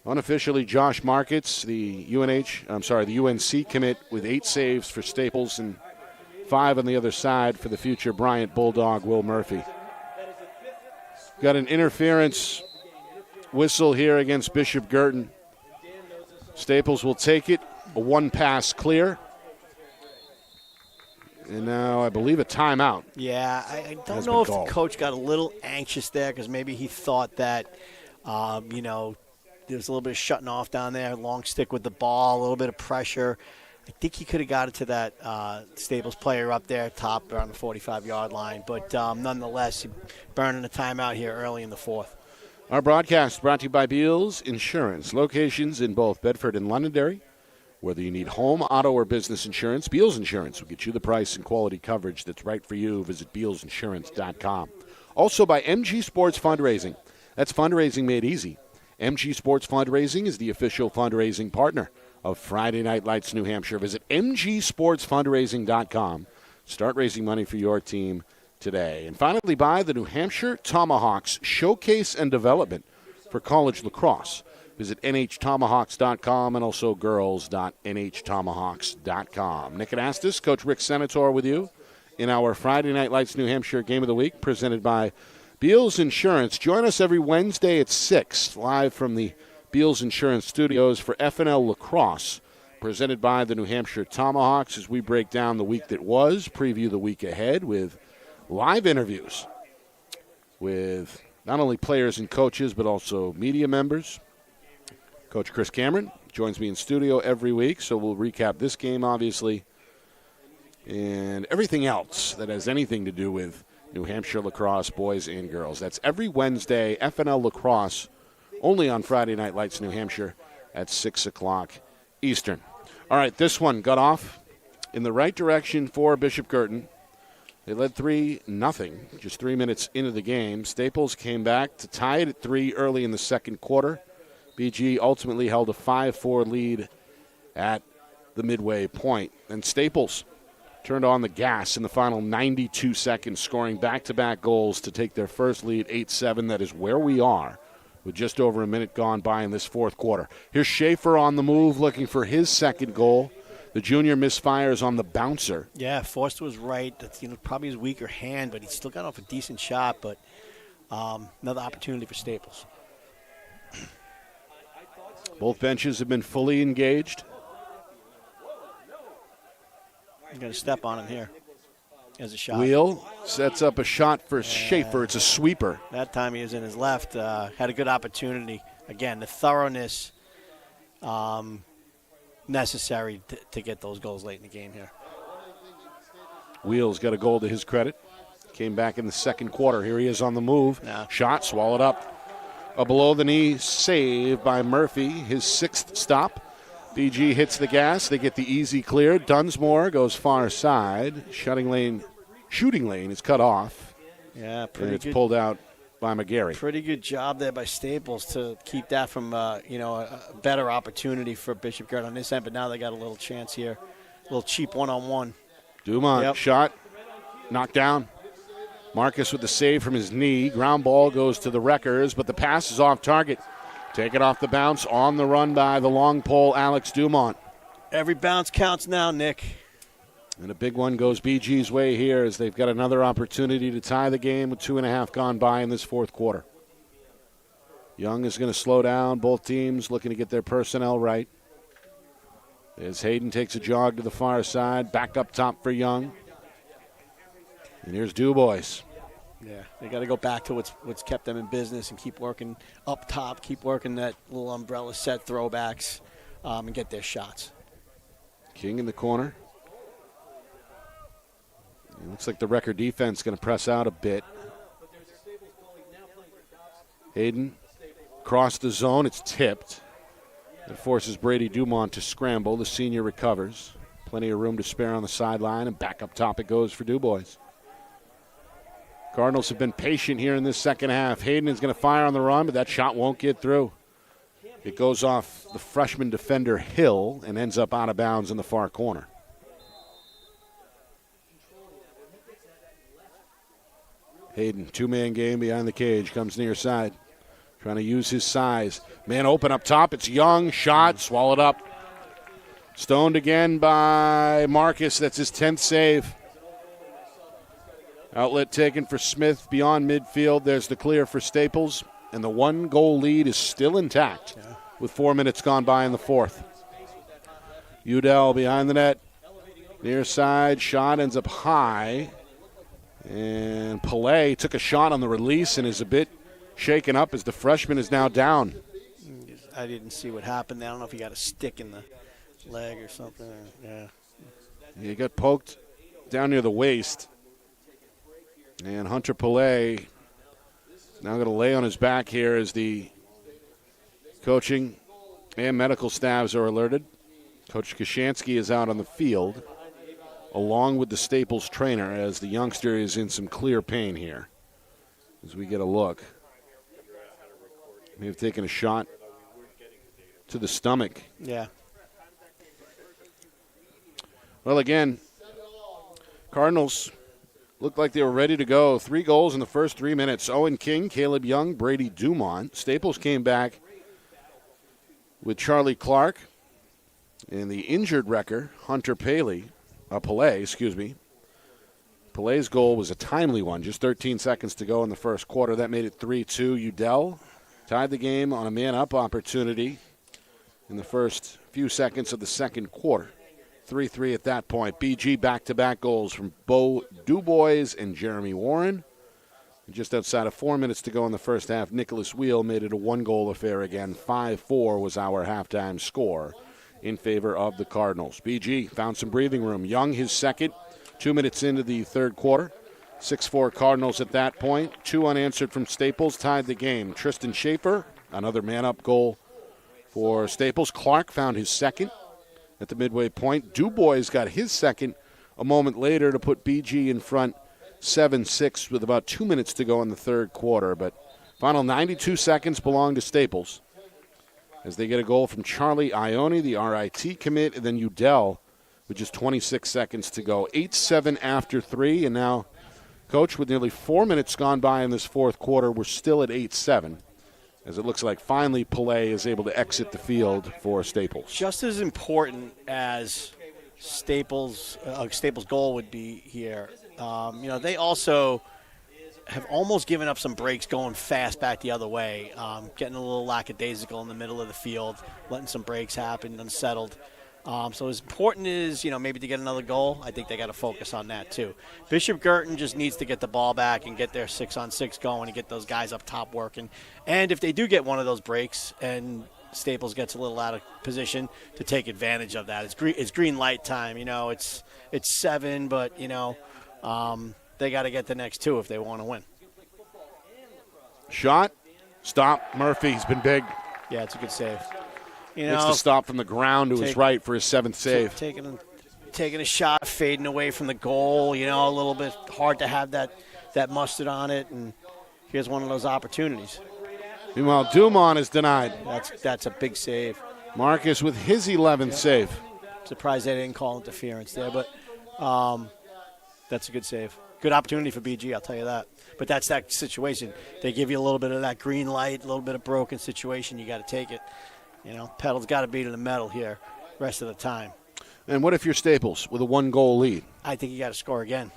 Unofficially, Josh Markets, the UNC commit, with 8 saves for Staples and 5 on the other side for the future Bryant Bulldog Will Murphy. Got an interference whistle here against Bishop Guertin. Staples will take it, a 1-pass clear. And now I believe a timeout. Yeah, I don't know if the coach got a little anxious there because maybe he thought that, there's a little bit of shutting off down there, long stick with the ball, a little bit of pressure. I think he could have got it to that Staples player up there, top around the 45-yard line. But nonetheless, burning a timeout here early in the fourth. Our broadcast brought to you by Beals Insurance. Locations in both Bedford and Londonderry. Whether you need home, auto, or business insurance, Beals Insurance will get you the price and quality coverage that's right for you. Visit BealsInsurance.com. Also by MG Sports Fundraising. That's fundraising made easy. MG Sports Fundraising is the official fundraising partner of Friday Night Lights New Hampshire. Visit mgsportsfundraising.com. Start raising money for your team today. And finally, by the New Hampshire Tomahawks Showcase and Development for College Lacrosse. Visit nhtomahawks.com and also girls.nhtomahawks.com. Nick Anastas, Coach Rick Senator with you in our Friday Night Lights New Hampshire Game of the Week, presented by Beals Insurance. Join us every Wednesday at 6, live from the Beals Insurance Studios for FNL Lacrosse, presented by the New Hampshire Tomahawks, as we break down the week that was, preview the week ahead with live interviews with not only players and coaches, but also media members. Coach Chris Cameron joins me in studio every week, so we'll recap this game, obviously, and everything else that has anything to do with New Hampshire lacrosse, boys and girls. That's every Wednesday, FNL Lacrosse, only on Friday Night Lights New Hampshire at 6 o'clock Eastern. All right, this one got off in the right direction for Bishop Guertin. They led 3-0, just 3 minutes into the game. Staples came back to tie it at 3 early in the second quarter. BG ultimately held a 5-4 lead at the midway point. And Staples turned on the gas in the final 92 seconds, scoring back-to-back goals to take their first lead, 8-7. That is where we are with just over a minute gone by in this fourth quarter. Here's Schaefer on the move, looking for his second goal. The junior misfires on the bouncer. Yeah, Forster was right. That's probably his weaker hand, but he still got off a decent shot. But another opportunity for Staples. Both benches have been fully engaged. You got to step on him here as a shot. Wheel sets up a shot for Schaefer. It's a sweeper. That time he was in his left. Had a good opportunity. Again, the thoroughness necessary to get those goals late in the game here. Wheel's got a goal to his credit. Came back in the second quarter. Here he is on the move. Yeah. Shot swallowed up. A below-the-knee save by Murphy, his 6th stop. BG hits the gas. They get the easy clear. Dunsmore goes far side. Shooting lane is cut off. Yeah, And pretty it's good. pulled out by McGarry. Pretty good job there by Staples to keep that from a better opportunity for Bishop Guertin on this end. But now they got a little chance here, a little cheap one-on-one. Dumont shot, knocked down. Marcus with the save from his knee. Ground ball goes to the Wreckers, but the pass is off target. Take it off the bounce, on the run by the long pole, Alex Dumont. Every bounce counts now, Nick. And a big one goes BG's way here as they've got another opportunity to tie the game with 2.5 gone by in this fourth quarter. Young is going to slow down. Both teams looking to get their personnel right. As Hayden takes a jog to the far side, back up top for Young. And here's DuBois. Yeah, they got to go back to what's kept them in business and keep working up top, keep working that little umbrella set throwbacks, and get their shots. King in the corner. It looks like the Wrecker defense going to press out a bit. Hayden across the zone. It's tipped. It forces Brady Dumont to scramble. The senior recovers. Plenty of room to spare on the sideline, and back up top it goes for DuBois. Cardinals have been patient here in this second half. Hayden is going to fire on the run, but that shot won't get through. It goes off the freshman defender Hill and ends up out of bounds in the far corner. Hayden, two-man game behind the cage, comes near side. Trying to use his size. Man open up top. It's Young. Shot. Swallowed up. Stoned again by Marcus. That's his 10th save. Outlet taken for Smith beyond midfield. There's the clear for Staples. And the 1-goal lead is still intact with 4 minutes gone by in the fourth. Udell behind the net. Near side. Shot ends up high. And Pelé took a shot on the release and is a bit shaken up as the freshman is now down. I didn't see what happened. I don't know if he got a stick in the leg or something. Yeah. He got poked down near the waist. And Hunter Pelé now going to lay on his back here as the coaching and medical staffs are alerted. Coach Kashansky is out on the field along with the Staples trainer as the youngster is in some clear pain here. As we get a look. May have taken a shot to the stomach. Yeah. Well, again, Cardinals looked like they were ready to go. 3 goals in the first 3 minutes. Owen King, Caleb Young, Brady Dumont. Staples came back with Charlie Clark and the injured wrecker, Hunter Pelé. Pelé's goal was a timely one, just 13 seconds to go in the first quarter. That made it 3-2. Udell tied the game on a man-up opportunity in the first few seconds of the second quarter. 3-3 at that point. BG back-to-back goals from Bo DuBois and Jeremy Warren. And just outside of 4 minutes to go in the first half, Nicholas Wheel made it a 1-goal affair again. 5-4 was our halftime score in favor of the Cardinals. BG found some breathing room. Young, his second, 2 minutes into the third quarter. 6-4 Cardinals at that point. 2 unanswered from Staples tied the game. Tristan Schaefer, another man-up goal for Staples. Clark found his second at the midway point. DuBois got his second a moment later to put BG in front 7-6 with about 2 minutes to go in the third quarter. But final 92 seconds belong to Staples as they get a goal from Charlie Ione, the RIT commit, and then Udell with just 26 seconds to go. 8-7 after 3, and now, Coach, with nearly 4 minutes gone by in this fourth quarter, we're still at 8-7, as it looks like finally Pelé is able to exit the field for Staples. Just as important as Staples' goal would be here. They also have almost given up some breaks going fast back the other way, getting a little lackadaisical in the middle of the field, letting some breaks happen, unsettled. So as important as, maybe to get another goal, I think they got to focus on that too. Bishop Guertin just needs to get the ball back and get their 6-on-6 going and get those guys up top working. And if they do get one of those breaks and Staples gets a little out of position, to take advantage of that. It's green light time. It's 7, but, they got to get the next 2 if they want to win. Shot. Stop. Murphy's been big. Yeah, it's a good save. It's the stop from the ground to his right for his 7th save. Taking a shot, fading away from the goal, a little bit hard to have that mustard on it, and here's one of those opportunities. Meanwhile, Dumont is denied. That's a big save. Marcus with his 11th save. Surprised they didn't call interference there, but that's a good save. Good opportunity for BG, I'll tell you that. But that's that situation. They give you a little bit of that green light, a little bit of broken situation. You got to take it. Pedal's got to be to the metal here rest of the time. And what if you're Staples with a 1-goal lead? I think you got to score again.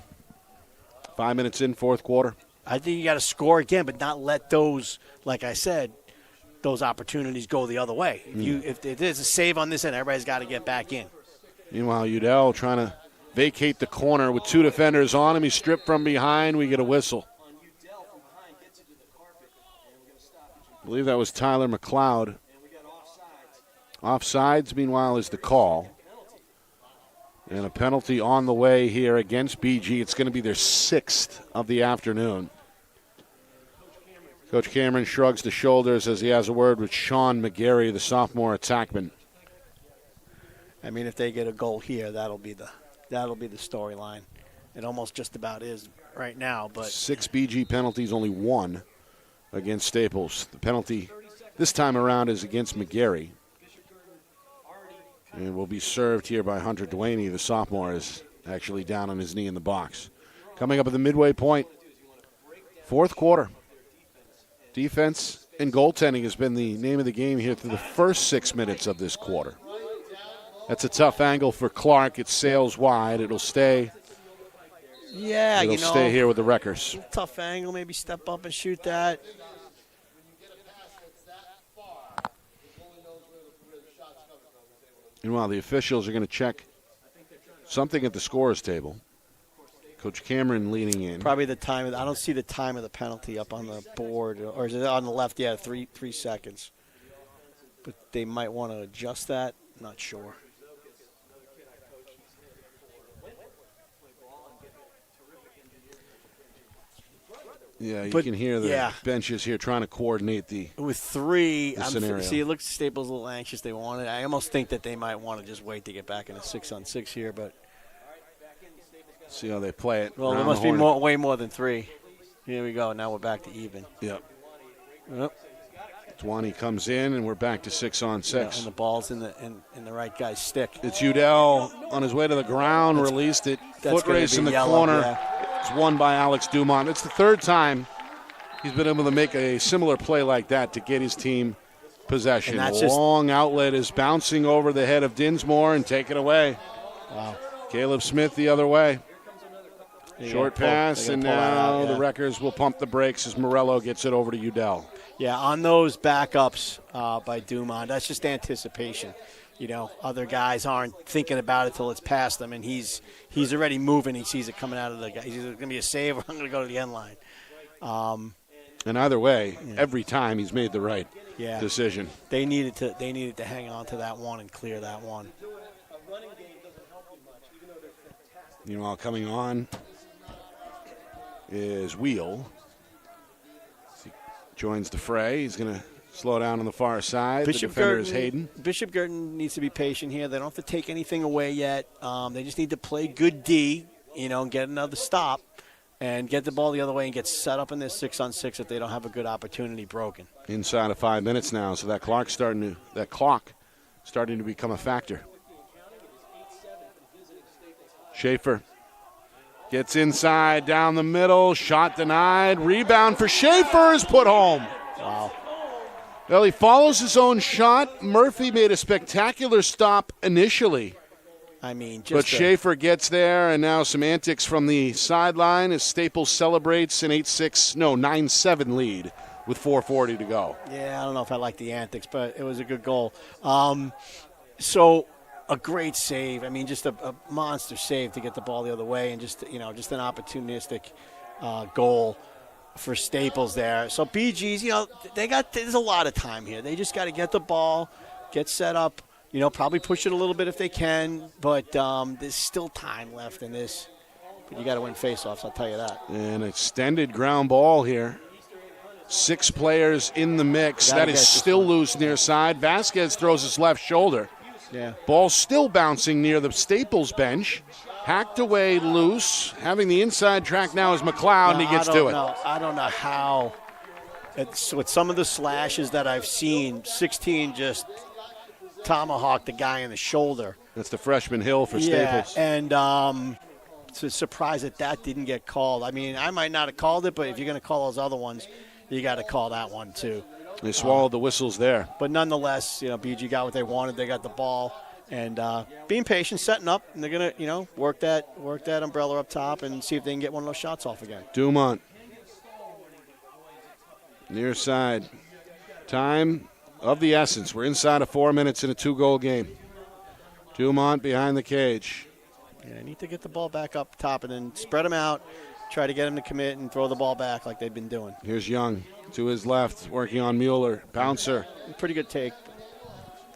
5 minutes in, 4th quarter. I think you got to score again, but not let those, like I said, those opportunities go the other way. If there's a save on this end, everybody's got to get back in. Meanwhile, Udell trying to vacate the corner with 2 defenders on him. He's stripped from behind. We get a whistle. I believe that was Tyler McLeod. Offsides, meanwhile, is the call. And a penalty on the way here against BG. It's going to be their 6th of the afternoon. Coach Cameron shrugs the shoulders as he has a word with Sean McGarry, the sophomore attackman. I mean, if they get a goal here, that'll be the storyline. It almost just about is right now. But 6 BG penalties, only 1 against Staples. The penalty this time around is against McGarry. And will be served here by Hunter Duaney. The sophomore is actually down on his knee in the box. Coming up at the midway point, 4th quarter. Defense and goaltending has been the name of the game here through the first 6 minutes of this quarter. That's a tough angle for Clark. It sails wide. It'll stay. Yeah, It'll stay here with the Wreckers. Tough angle. Maybe step up and shoot that. Meanwhile, the officials are going to check something at the scorer's table. Coach Cameron leaning in. Probably the time. I don't see the time of the penalty up on the board. Or is it on the left? Yeah, 3 seconds. But they might want to adjust that. Not sure. Yeah, you can hear the benches here trying to coordinate the with 3. scenario. See, it looks Staples a little anxious. They want it. I almost think that they might want to just wait to get back in a 6-on-6 here, but see how they play it. Well, there must be way more than 3. Here we go. Now we're back to even. Yep. 20 comes in, and we're back to 6-on-6. Yeah, and the ball's in the right guy's stick. It's Udell on his way to the ground, released it. Foot race in the corner. Yeah. It's won by Alex Dumont. It's the 3rd time he's been able to make a similar play like that to get his team possession. A long outlet is bouncing over the head of Dinsmore and take it away. Wow. Caleb Smith the other way. Short pass, and now the Wreckers will pump the brakes as Morello gets it over to Udell. Yeah, on those backups by Dumont, that's just anticipation. Other guys aren't thinking about it till it's past them, and he's already moving. He sees it coming out of the guy. He's going to be a save, or I'm going to go to the end line. And either way, every time he's made the right decision. They needed to hang on to that one and clear that one. Meanwhile, coming on is Wheel. He joins the fray. He's going to slow down on the far side. The defender is Hayden. Bishop Guertin needs to be patient here. They don't have to take anything away yet. They just need to play good D, and get another stop and get the ball the other way and get set up in this 6-on-6 if they don't have a good opportunity broken. Inside of 5 minutes now, so that clock starting to become a factor. Schaefer gets inside, down the middle, shot denied, rebound for Schaefer is put home. Wow. Well, he follows his own shot. Murphy made a spectacular stop initially I mean, but Schaefer gets there, and now some antics from the sideline as Staples celebrates an 9-7 lead with 4:40 to go. Yeah, I don't know if I like the antics, but it was a good goal. So a great save. I mean, just a monster save to get the ball the other way, and just an opportunistic goal for Staples there. So BG's, there's a lot of time here. They just got to get the ball, get set up, probably push it a little bit if they can, but there's still time left in this. But you got to win faceoffs, I'll tell you that. An extended ground ball here. 6 players in the mix. That is still loose near side. Vasquez throws his left shoulder. Yeah. Ball still bouncing near the Staples bench. Hacked away loose. Having the inside track now is McLeod, and he gets to it. I don't know how. With some of the slashes that I've seen, 16 just tomahawked the guy in the shoulder. That's the freshman Hill for Staples. And it's a surprise that didn't get called. I mean, I might not have called it, but if you're going to call those other ones, you got to call that one too. They swallowed the whistles there. But nonetheless, BG got what they wanted. They got the ball. And being patient, setting up, and they're going to, work that umbrella up top and see if they can get one of those shots off again. Dumont. Near side. Time of the essence. We're inside of 4 minutes in a 2-goal game. Dumont behind the cage. Yeah, need to get the ball back up top and then spread them out, try to get them to commit and throw the ball back like they've been doing. Here's Young to his left, working on Mueller. Bouncer. Pretty good take.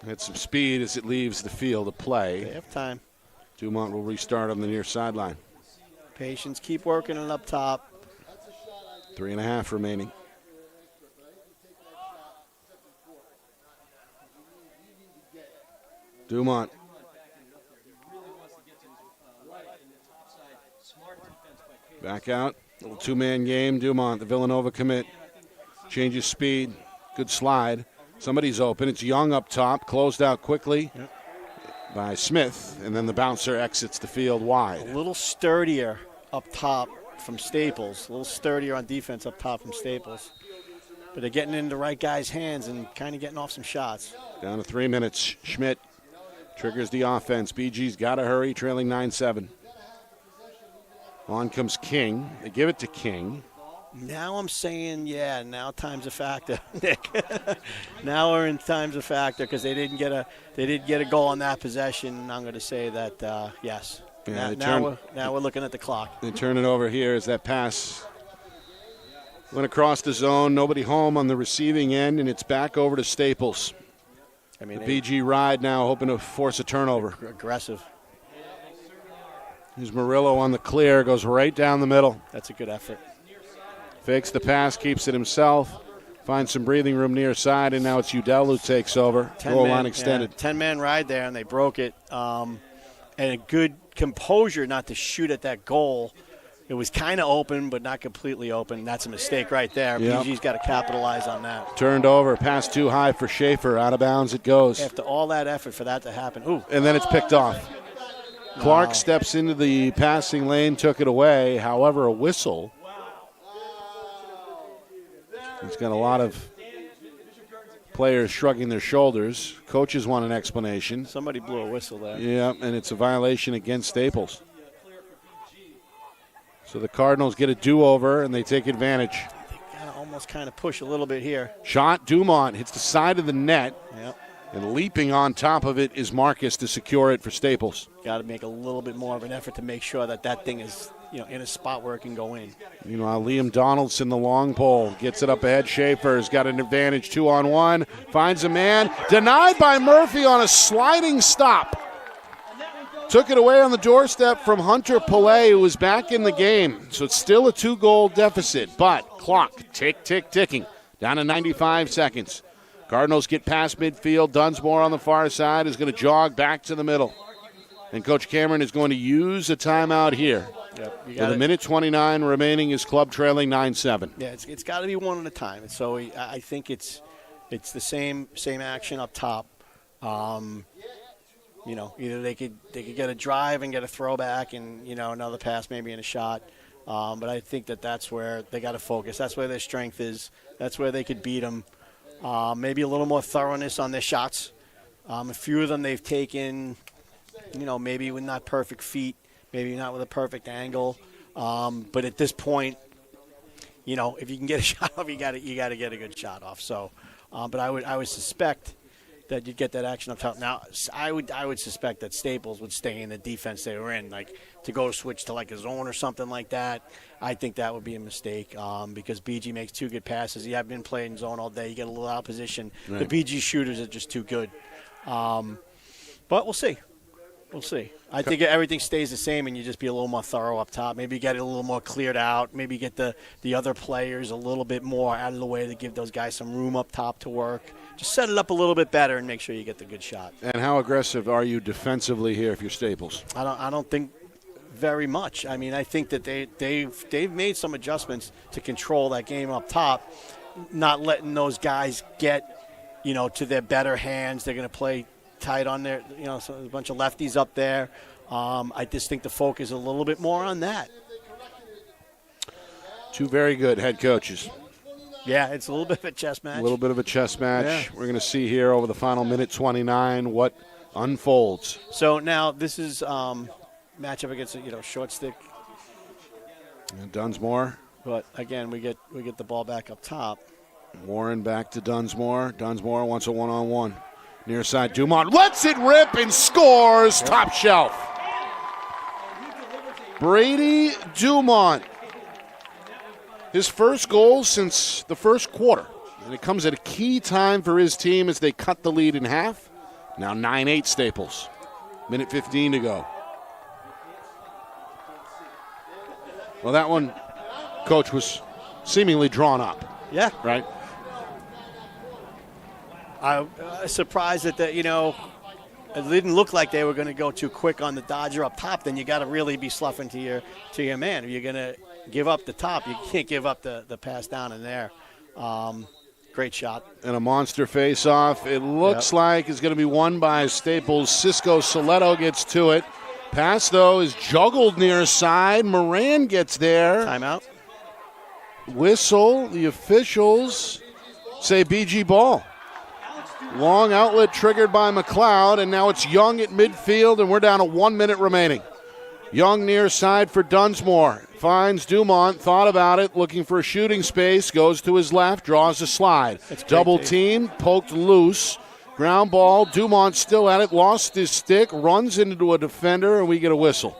Had some speed as it leaves the field of play. They have time. Dumont will restart on the near sideline. Patience, keep working it up top. 3.5 remaining. Dumont. Back out. Little 2-man game. Dumont, the Villanova commit. Changes speed. Good slide. Somebody's open. It's Young up top. Closed out quickly by Smith. And then the bouncer exits the field wide. A little sturdier up top from Staples. A little sturdier on defense up top from Staples. But they're getting in the right guy's hands and kind of getting off some shots. Down to 3 minutes. Schmidt triggers the offense. BG's got to hurry, trailing 9-7. On comes King. They give it to King. Now I'm saying, now time's a factor, Nick. Now we're in time's a factor because they didn't get a goal on that possession. I'm going to say that yes. Yeah, now we're looking at the clock. They turn it over here as that pass went across the zone. Nobody home on the receiving end, and it's back over to Staples. I mean, the BG ride now, hoping to force a turnover. Aggressive. Here's Murillo on the clear, goes right down the middle. That's a good effort. Fakes the pass, keeps it himself. Finds some breathing room near side, and now it's Udell who takes over. Goal line extended. 10-man ride there, and they broke it. And a good composure not to shoot at that goal. It was kind of open, but not completely open. That's a mistake right there. Yep. BG's got to capitalize on that. Turned over, pass too high for Schaefer. Out of bounds it goes. After all that effort for that to happen. Ooh. And then it's picked off. Clark steps into the passing lane, took it away. However, a whistle. It's got a lot of players shrugging their shoulders. Coaches want an explanation. Somebody blew a whistle there. Yeah, and it's a violation against Staples. So the Cardinals get a do-over, and they take advantage. They got to almost kind of push a little bit here. Shot, Dumont hits the side of the net. Yep. And leaping on top of it is Marcus to secure it for Staples. Got to make a little bit more of an effort to make sure that thing is, in a spot where it can go in. Meanwhile, Liam Donaldson, the long pole, gets it up ahead. Schaefer's got an advantage, 2-on-1. Finds a man. Denied by Murphy on a sliding stop. Took it away on the doorstep from Hunter Pillay, who was back in the game. So it's still a 2-goal deficit, but clock ticking. Down to 95 seconds. Cardinals get past midfield. Dunsmore on the far side is going to jog back to the middle. And Coach Cameron is going to use a timeout here. Yep, With a minute 29 remaining, his club trailing 9-7. Yeah, it's got to be one at a time. So I think it's the same action up top. Either they could get a drive and get a throwback and, another pass maybe and a shot. But I think that's where they got to focus. That's where their strength is. That's where they could beat them. Maybe a little more thoroughness on their shots. A few of them they've taken maybe with not perfect feet, maybe not with a perfect angle. But at this point, if you can get a shot off, you got to get a good shot off. So, but I would suspect that you'd get that action up top. Now, I would suspect that Staples would stay in the defense they were in, like to go switch to like a zone or something like that. I think that would be a mistake because BG makes 2 good passes. You have been playing zone all day. You get a little out of position. Right. The BG shooters are just too good. But we'll see. We'll see. I think everything stays the same, and you just be a little more thorough up top. Maybe get it a little more cleared out. Maybe get the other players a little bit more out of the way to give those guys some room up top to work. Just set it up a little bit better and make sure you get the good shot. And how aggressive are you defensively here if you're Staples? I don't think very much. I mean, I think that they've made some adjustments to control that game up top, not letting those guys get to their better hands. They're going to play tight on there, so there's a bunch of lefties up there. I just think the focus is a little bit more on that. 2 very good head coaches. Yeah, it's a little bit of a chess match. A little bit of a chess match. Yeah. We're going to see here over the final minute 29 what unfolds. So now this is matchup against short stick. And Dunsmore. But again, we get the ball back up top. Warren back to Dunsmore. Dunsmore wants a one-on-one. Near side, Dumont lets it rip and scores. Top shelf. Brady Dumont. His first goal since the first quarter. And it comes at a key time for his team as they cut the lead in half. Now 9-8 Staples. Minute 15 to go. Well, that one, Coach, was seemingly drawn up. Yeah. Right? I'm surprised that it didn't look like they were going to go too quick on the Dodger up top. Then you got to really be sloughing to your man. If you're going to give up the top, you can't give up the pass down in there. Great shot. And a monster face-off. It looks like it's going to be won by Staples. Cisco Soletto gets to it. Pass, though, is juggled near side. Moran gets there. Timeout. Whistle. The officials say BG ball. Long outlet triggered by McLeod, and now it's Young at midfield, and we're down to 1 minute remaining. Young near side for Dunsmore. Finds Dumont, thought about it, looking for a shooting space, goes to his left, draws a slide. Double team, poked loose. Ground ball, Dumont still at it, lost his stick, runs into a defender, and we get a whistle.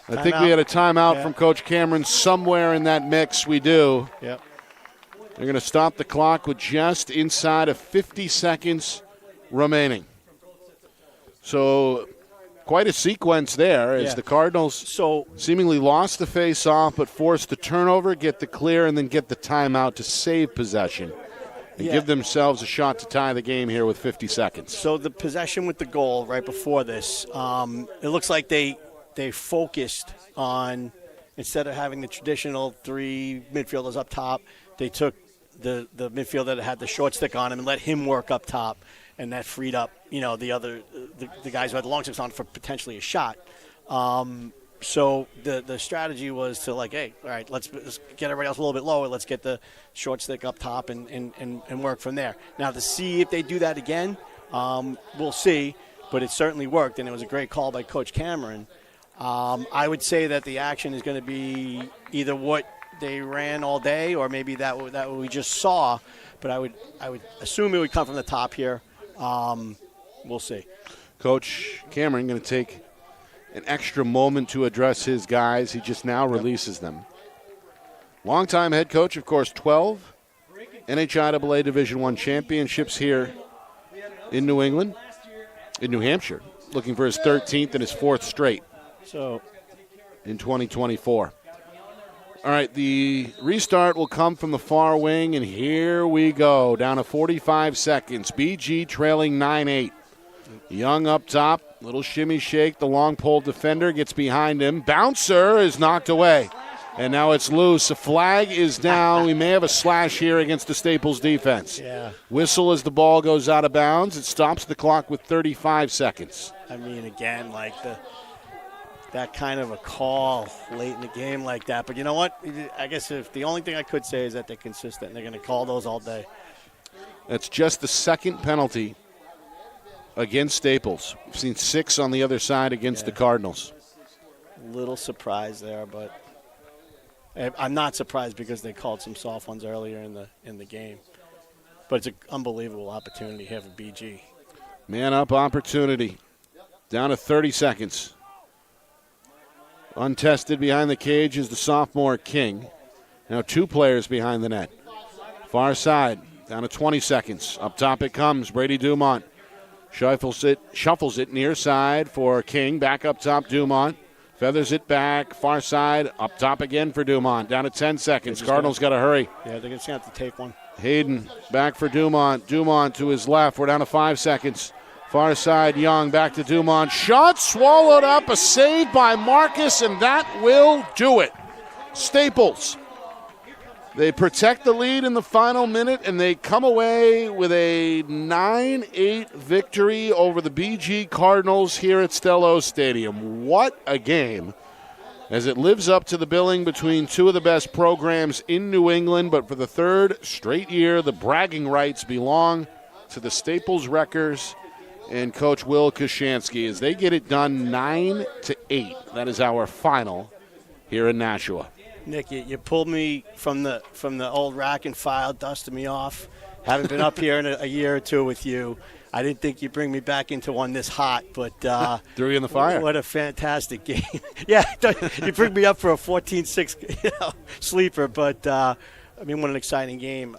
I think we had a timeout from Coach Cameron somewhere in that mix. We do. Yep. They're going to stop the clock with just inside of 50 seconds remaining. So quite a sequence there as the Cardinals seemingly lost the face-off but forced the turnover, get the clear, and then get the timeout to save possession and give themselves a shot to tie the game here with 50 seconds. So the possession with the goal right before this, it looks like they focused on, instead of having the traditional 3 midfielders up top, they took the midfielder that had the short stick on him and let him work up top, and that freed up, the guys who had the long sticks on for potentially a shot. So the strategy was to hey, all right, let's get everybody else a little bit lower. Let's get the short stick up top and work from there. Now to see if they do that again, we'll see, but it certainly worked, and it was a great call by Coach Cameron. I would say that the action is going to be either what they ran all day, or maybe that we just saw. But I would assume it would come from the top here. We'll see. Coach Cameron going to take an extra moment to address his guys. He just now releases them. Longtime head coach, of course, 12 NHIAA Division I championships here in New England, in New Hampshire, looking for his 13th and his 4th straight. So in 2024. All right, the restart will come from the far wing, and here we go. Down to 45 seconds. BG trailing 9-8. Young up top, little shimmy shake. The long pole defender gets behind him. Bouncer is knocked away, and now it's loose. A flag is down. We may have a slash here against the Staples defense. Yeah. Whistle as the ball goes out of bounds. It stops the clock with 35 seconds. I mean, again, that kind of a call late in the game like that. But you know what? I guess if the only thing I could say is that they're consistent. They're going to call those all day. That's just the second penalty against Staples. We've seen 6 on the other side against the Cardinals. Little surprise there, but I'm not surprised because they called some soft ones earlier in the game. But it's an unbelievable opportunity here for BG. Man up opportunity. Down to 30 seconds. Untested behind the cage is the sophomore King. Now 2 players behind the net. Far side, down to 20 seconds. Up top it comes. Brady Dumont shuffles it near side for King. Back up top, Dumont. Feathers it back. Far side, up top again for Dumont. Down to 10 seconds. Cardinals got to hurry. Yeah, they're just going to have to take one. Hayden back for Dumont. Dumont to his left. We're down to 5 seconds. Far side, Young back to Dumont. Shot swallowed up. A save by Marcus, and that will do it. Staples. They protect the lead in the final minute, and they come away with a 9-8 victory over the BG Cardinals here at Stello Stadium. What a game, as it lives up to the billing between 2 of the best programs in New England. But for the 3rd straight year, the bragging rights belong to the Staples Wreckers and Coach Will Kashansky as they get it done 9-8. That is our final here in Nashua. Nick, you pulled me from the old rack and file, dusted me off. Haven't been up here in a year or 2 with you. I didn't think you'd bring me back into one this hot, but threw you in the fire. What a fantastic game! Yeah, you bring me up for a 14-6 sleeper, but I mean, what an exciting game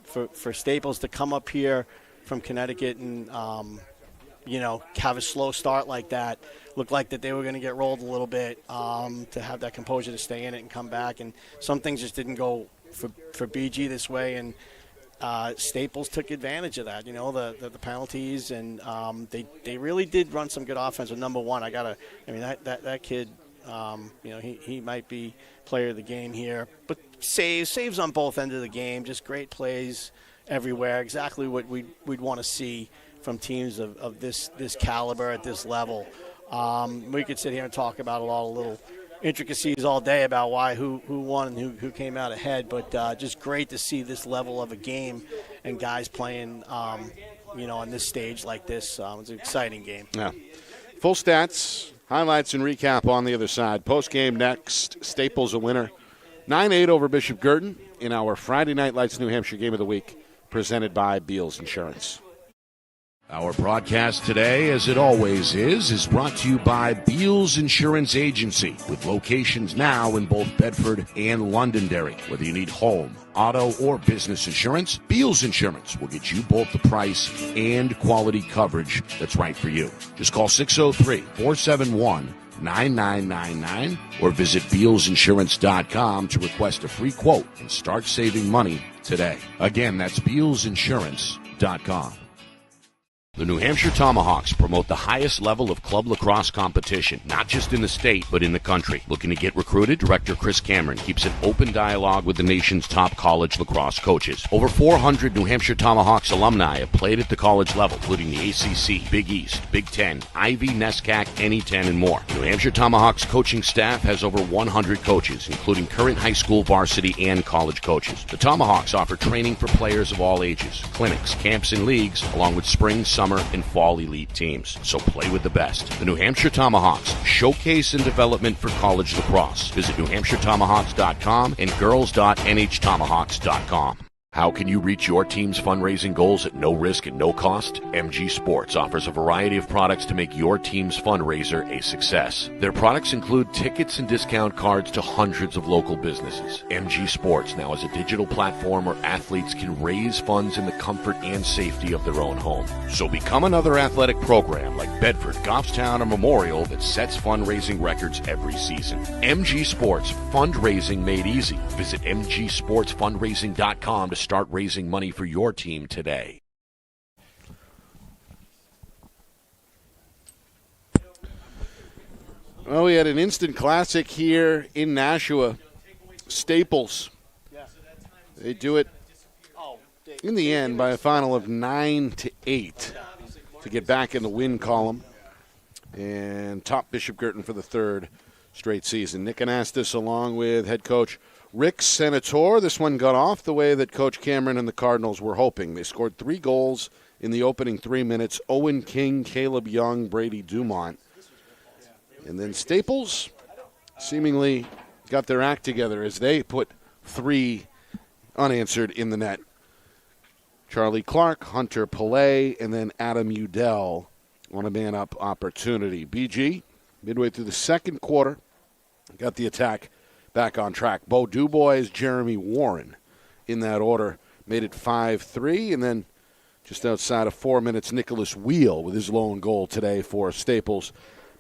for Staples to come up here from Connecticut and have a slow start like that. Looked like that they were going to get rolled a little bit, to have that composure to stay in it and come back. And some things just didn't go for BG this way, and Staples took advantage of that. The penalties, and they really did run some good offense with number 1. That kid, he might be player of the game here. But saves on both ends of the game, just great plays everywhere. Exactly what we'd want to see from teams of this caliber at this level. We could sit here and talk about a lot of little intricacies all day about who won and who came out ahead, but just great to see this level of a game and guys playing, on this stage like this. It's an exciting game. Yeah. Full stats, highlights, and recap on the other side. Post-game next. Staples a winner. 9-8 over Bishop Guertin in our Friday Night Lights New Hampshire Game of the Week, presented by Beals Insurance. Our broadcast today, as it always is brought to you by Beals Insurance Agency, with locations now in both Bedford and Londonderry. Whether you need home, auto, or business insurance, Beals Insurance will get you both the price and quality coverage that's right for you. Just call 603-471-9999 or visit BealsInsurance.com to request a free quote and start saving money today. Again, that's BealsInsurance.com. The New Hampshire Tomahawks promote the highest level of club lacrosse competition, not just in the state, but in the country. Looking to get recruited? Director Chris Cameron keeps an open dialogue with the nation's top college lacrosse coaches. Over 400 New Hampshire Tomahawks alumni have played at the college level, including the ACC, Big East, Big Ten, Ivy, NESCAC, NE10, and more. New Hampshire Tomahawks coaching staff has over 100 coaches, including current high school, varsity, and college coaches. The Tomahawks offer training for players of all ages, clinics, camps, and leagues, along with spring, summer, and fall elite teams. So play with the best. The New Hampshire Tomahawks, showcase and development for college lacrosse. Visit NewHampshireTomahawks.com and girls.nhtomahawks.com. How can you reach your team's fundraising goals at no risk and no cost? MG Sports offers a variety of products to make your team's fundraiser a success. Their products include tickets and discount cards to hundreds of local businesses. MG Sports now has a digital platform where athletes can raise funds in the comfort and safety of their own home. So become another athletic program like Bedford, Goffstown, or Memorial that sets fundraising records every season. MG Sports, fundraising made easy. Visit mgsportsfundraising.com to start raising money for your team today. Well, we had an instant classic here in Nashua. Staples. They do it in the end by a final of 9-8 to get back in the win column and top Bishop Guertin for the 3rd straight season. Nick Anastas along with head coach Rick Senator. This one got off the way that Coach Cameron and the Cardinals were hoping. They scored 3 goals in the opening 3 minutes. Owen King, Caleb Young, Brady Dumont. And then Staples seemingly got their act together as they put 3 unanswered in the net. Charlie Clark, Hunter Pillay, and then Adam Udell on a man-up opportunity. BG, midway through the second quarter, got the attack back on track. Bo Dubois, Jeremy Warren in that order made it 5-3, and then just outside of 4 minutes, Nicholas Wheel with his lone goal today for Staples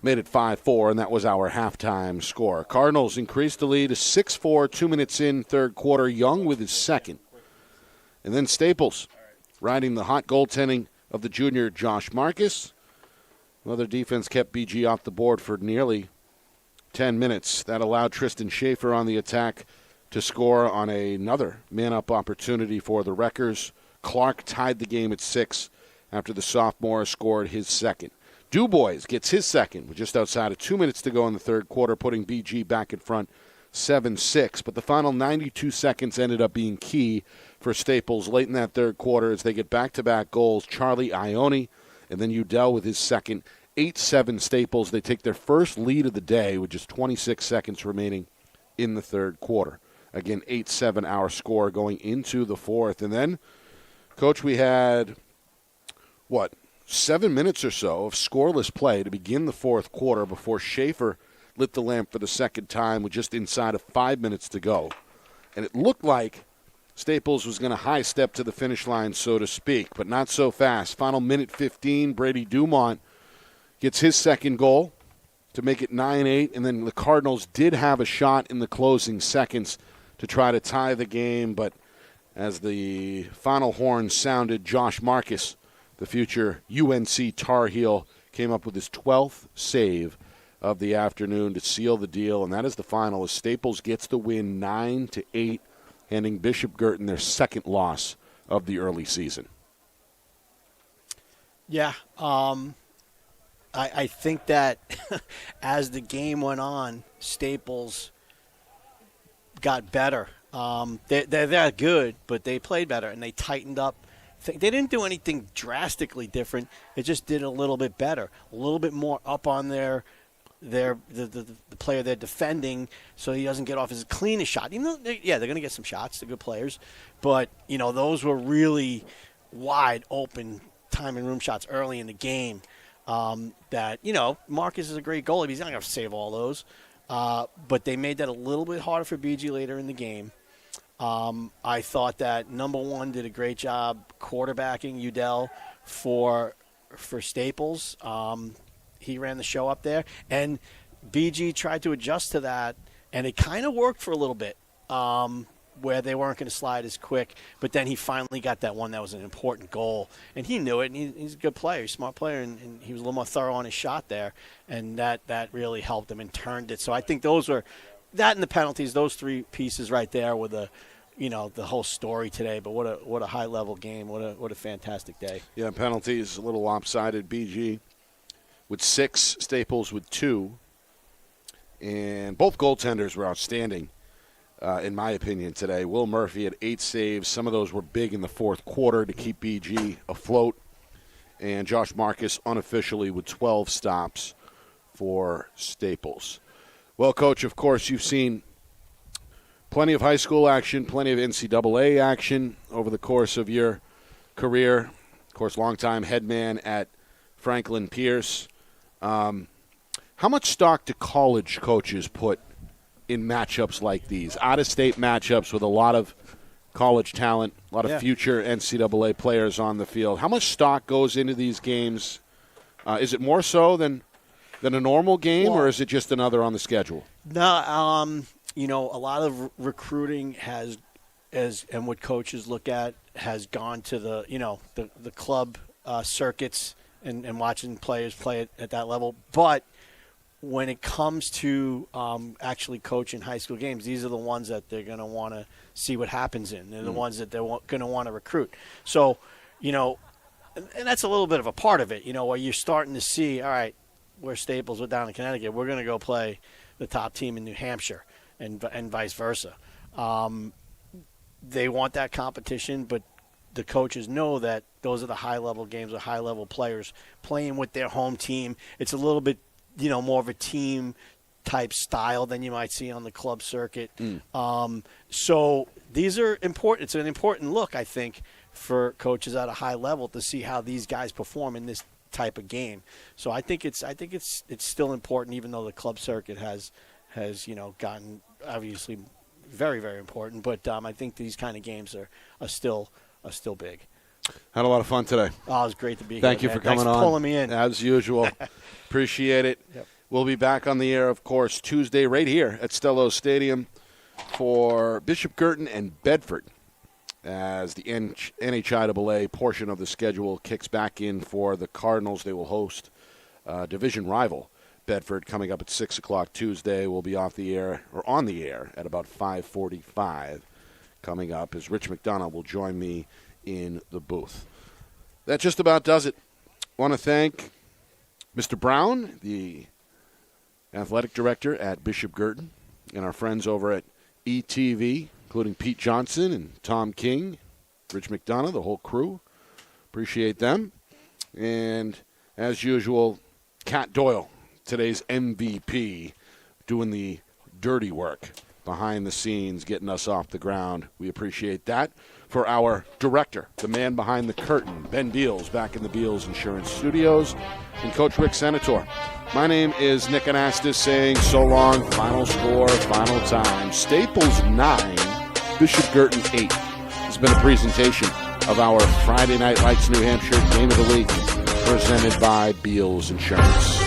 made it 5-4, and that was our halftime score. Cardinals increased the lead to 6-4, 2 minutes in, third quarter. Young with his second. And then Staples riding the hot goaltending of the junior Josh Marcus. Another defense kept BG off the board for nearly 10 minutes. That allowed Tristan Schaefer on the attack to score on another man-up opportunity for the Wreckers. Clark tied the game at 6 after the sophomore scored his second. Dubois gets his second with just outside of 2 minutes to go in the third quarter, putting BG back in front 7-6. But the final 92 seconds ended up being key for Staples late in that third quarter as they get back-to-back goals. Charlie Ione and then Udell with his second. 8-7 Staples. They take their first lead of the day with just 26 seconds remaining in the third quarter. Again, 8-7 our score going into the fourth. And then, Coach, we had, 7 minutes or so of scoreless play to begin the fourth quarter before Schaefer lit the lamp for the second time with just inside of 5 minutes to go. And it looked like Staples was going to high step to the finish line, so to speak, but not so fast. Final minute 15, Brady Dumont gets his second goal to make it 9-8, and then the Cardinals did have a shot in the closing seconds to try to tie the game, but as the final horn sounded, Josh Marcus, the future UNC Tar Heel, came up with his 12th save of the afternoon to seal the deal, and that is the final as Staples gets the win 9-8, handing Bishop Guertin their second loss of the early season. Yeah, I think that as the game went on, Staples got better. They're that good, but they played better, and they tightened up. They didn't do anything drastically different. It just did a little bit better, a little bit more up on the player they're defending, so he doesn't get off as clean a shot. Even though, they're going to get some shots. They're good players, but those were really wide open time and room shots early in the game. That Marcus is a great goalie. But he's not going to save all those, but they made that a little bit harder for BG later in the game. I thought that number one did a great job quarterbacking Udell for Staples. He ran the show up there, and BG tried to adjust to that, and it kind of worked for a little bit, where they weren't going to slide as quick. But then he finally got that one that was an important goal, and he knew it. And he's a good player, he's a smart player, and he was a little more thorough on his shot there, and that really helped him and turned it. So I think those were that and the penalties. Those three pieces right there were the whole story today. But what a high level game. What a fantastic day. Yeah, penalties a little lopsided. BG with 6, Staples with 2, and both goaltenders were outstanding, in my opinion, today. Will Murphy had 8 saves. Some of those were big in the fourth quarter to keep BG afloat, and Josh Marcus unofficially with 12 stops for Staples. Well, Coach, of course, you've seen plenty of high school action, plenty of NCAA action over the course of your career. Of course, longtime head man at Franklin Pierce. How much stock do college coaches put in matchups like these? Out-of-state matchups with a lot of college talent, a lot of future NCAA players on the field. How much stock goes into these games? Is it more so than a normal game, or is it just another on the schedule? No, a lot of recruiting and what coaches look at has gone to the club circuits and watching players play at that level. But when it comes to actually coaching high school games, these are the ones that they're going to want to see what happens in. They're the ones that they're going to want to recruit. So, and that's a little bit of a part of it, where you're starting to see, all right, we're Staples, we're down in Connecticut, we're going to go play the top team in New Hampshire and vice versa. They want that competition, but the coaches know that those are the high-level games, the high-level players playing with their home team. It's a little bit, more of a team-type style than you might see on the club circuit. So these are important. It's an important look, I think, for coaches at a high level to see how these guys perform in this type of game. So I think it's still important, even though the club circuit has gotten obviously very, very important. But I think these kind of games are still big. Had a lot of fun today. Oh, it was great to be here. Thank you man. for coming Thanks on. for pulling me in. As usual. Appreciate it. Yep. We'll be back on the air, of course, Tuesday right here at Stello Stadium for Bishop Guertin and Bedford as the NHIAA portion of the schedule kicks back in for the Cardinals. They will host division rival Bedford coming up at 6 o'clock Tuesday. We'll be on the air at about 5:45 coming up as Rich McDonough will join me in the booth. That just about does it. I want to thank Mr. Brown, the athletic director at Bishop Guertin, and our friends over at ETV, including Pete Johnson and Tom King, Rich McDonough, the whole crew. Appreciate them. And as usual, Kat Doyle, today's MVP, doing the dirty work behind the scenes, getting us off the ground. We appreciate that. For our director, the man behind the curtain, Ben Beals, back in the Beals Insurance Studios, and Coach Rick Senator. My name is Nick Anastas saying so long. Final score, final time. Staples 9, Bishop Guertin 8. This has been a presentation of our Friday Night Lights New Hampshire Game of the Week, presented by Beals Insurance.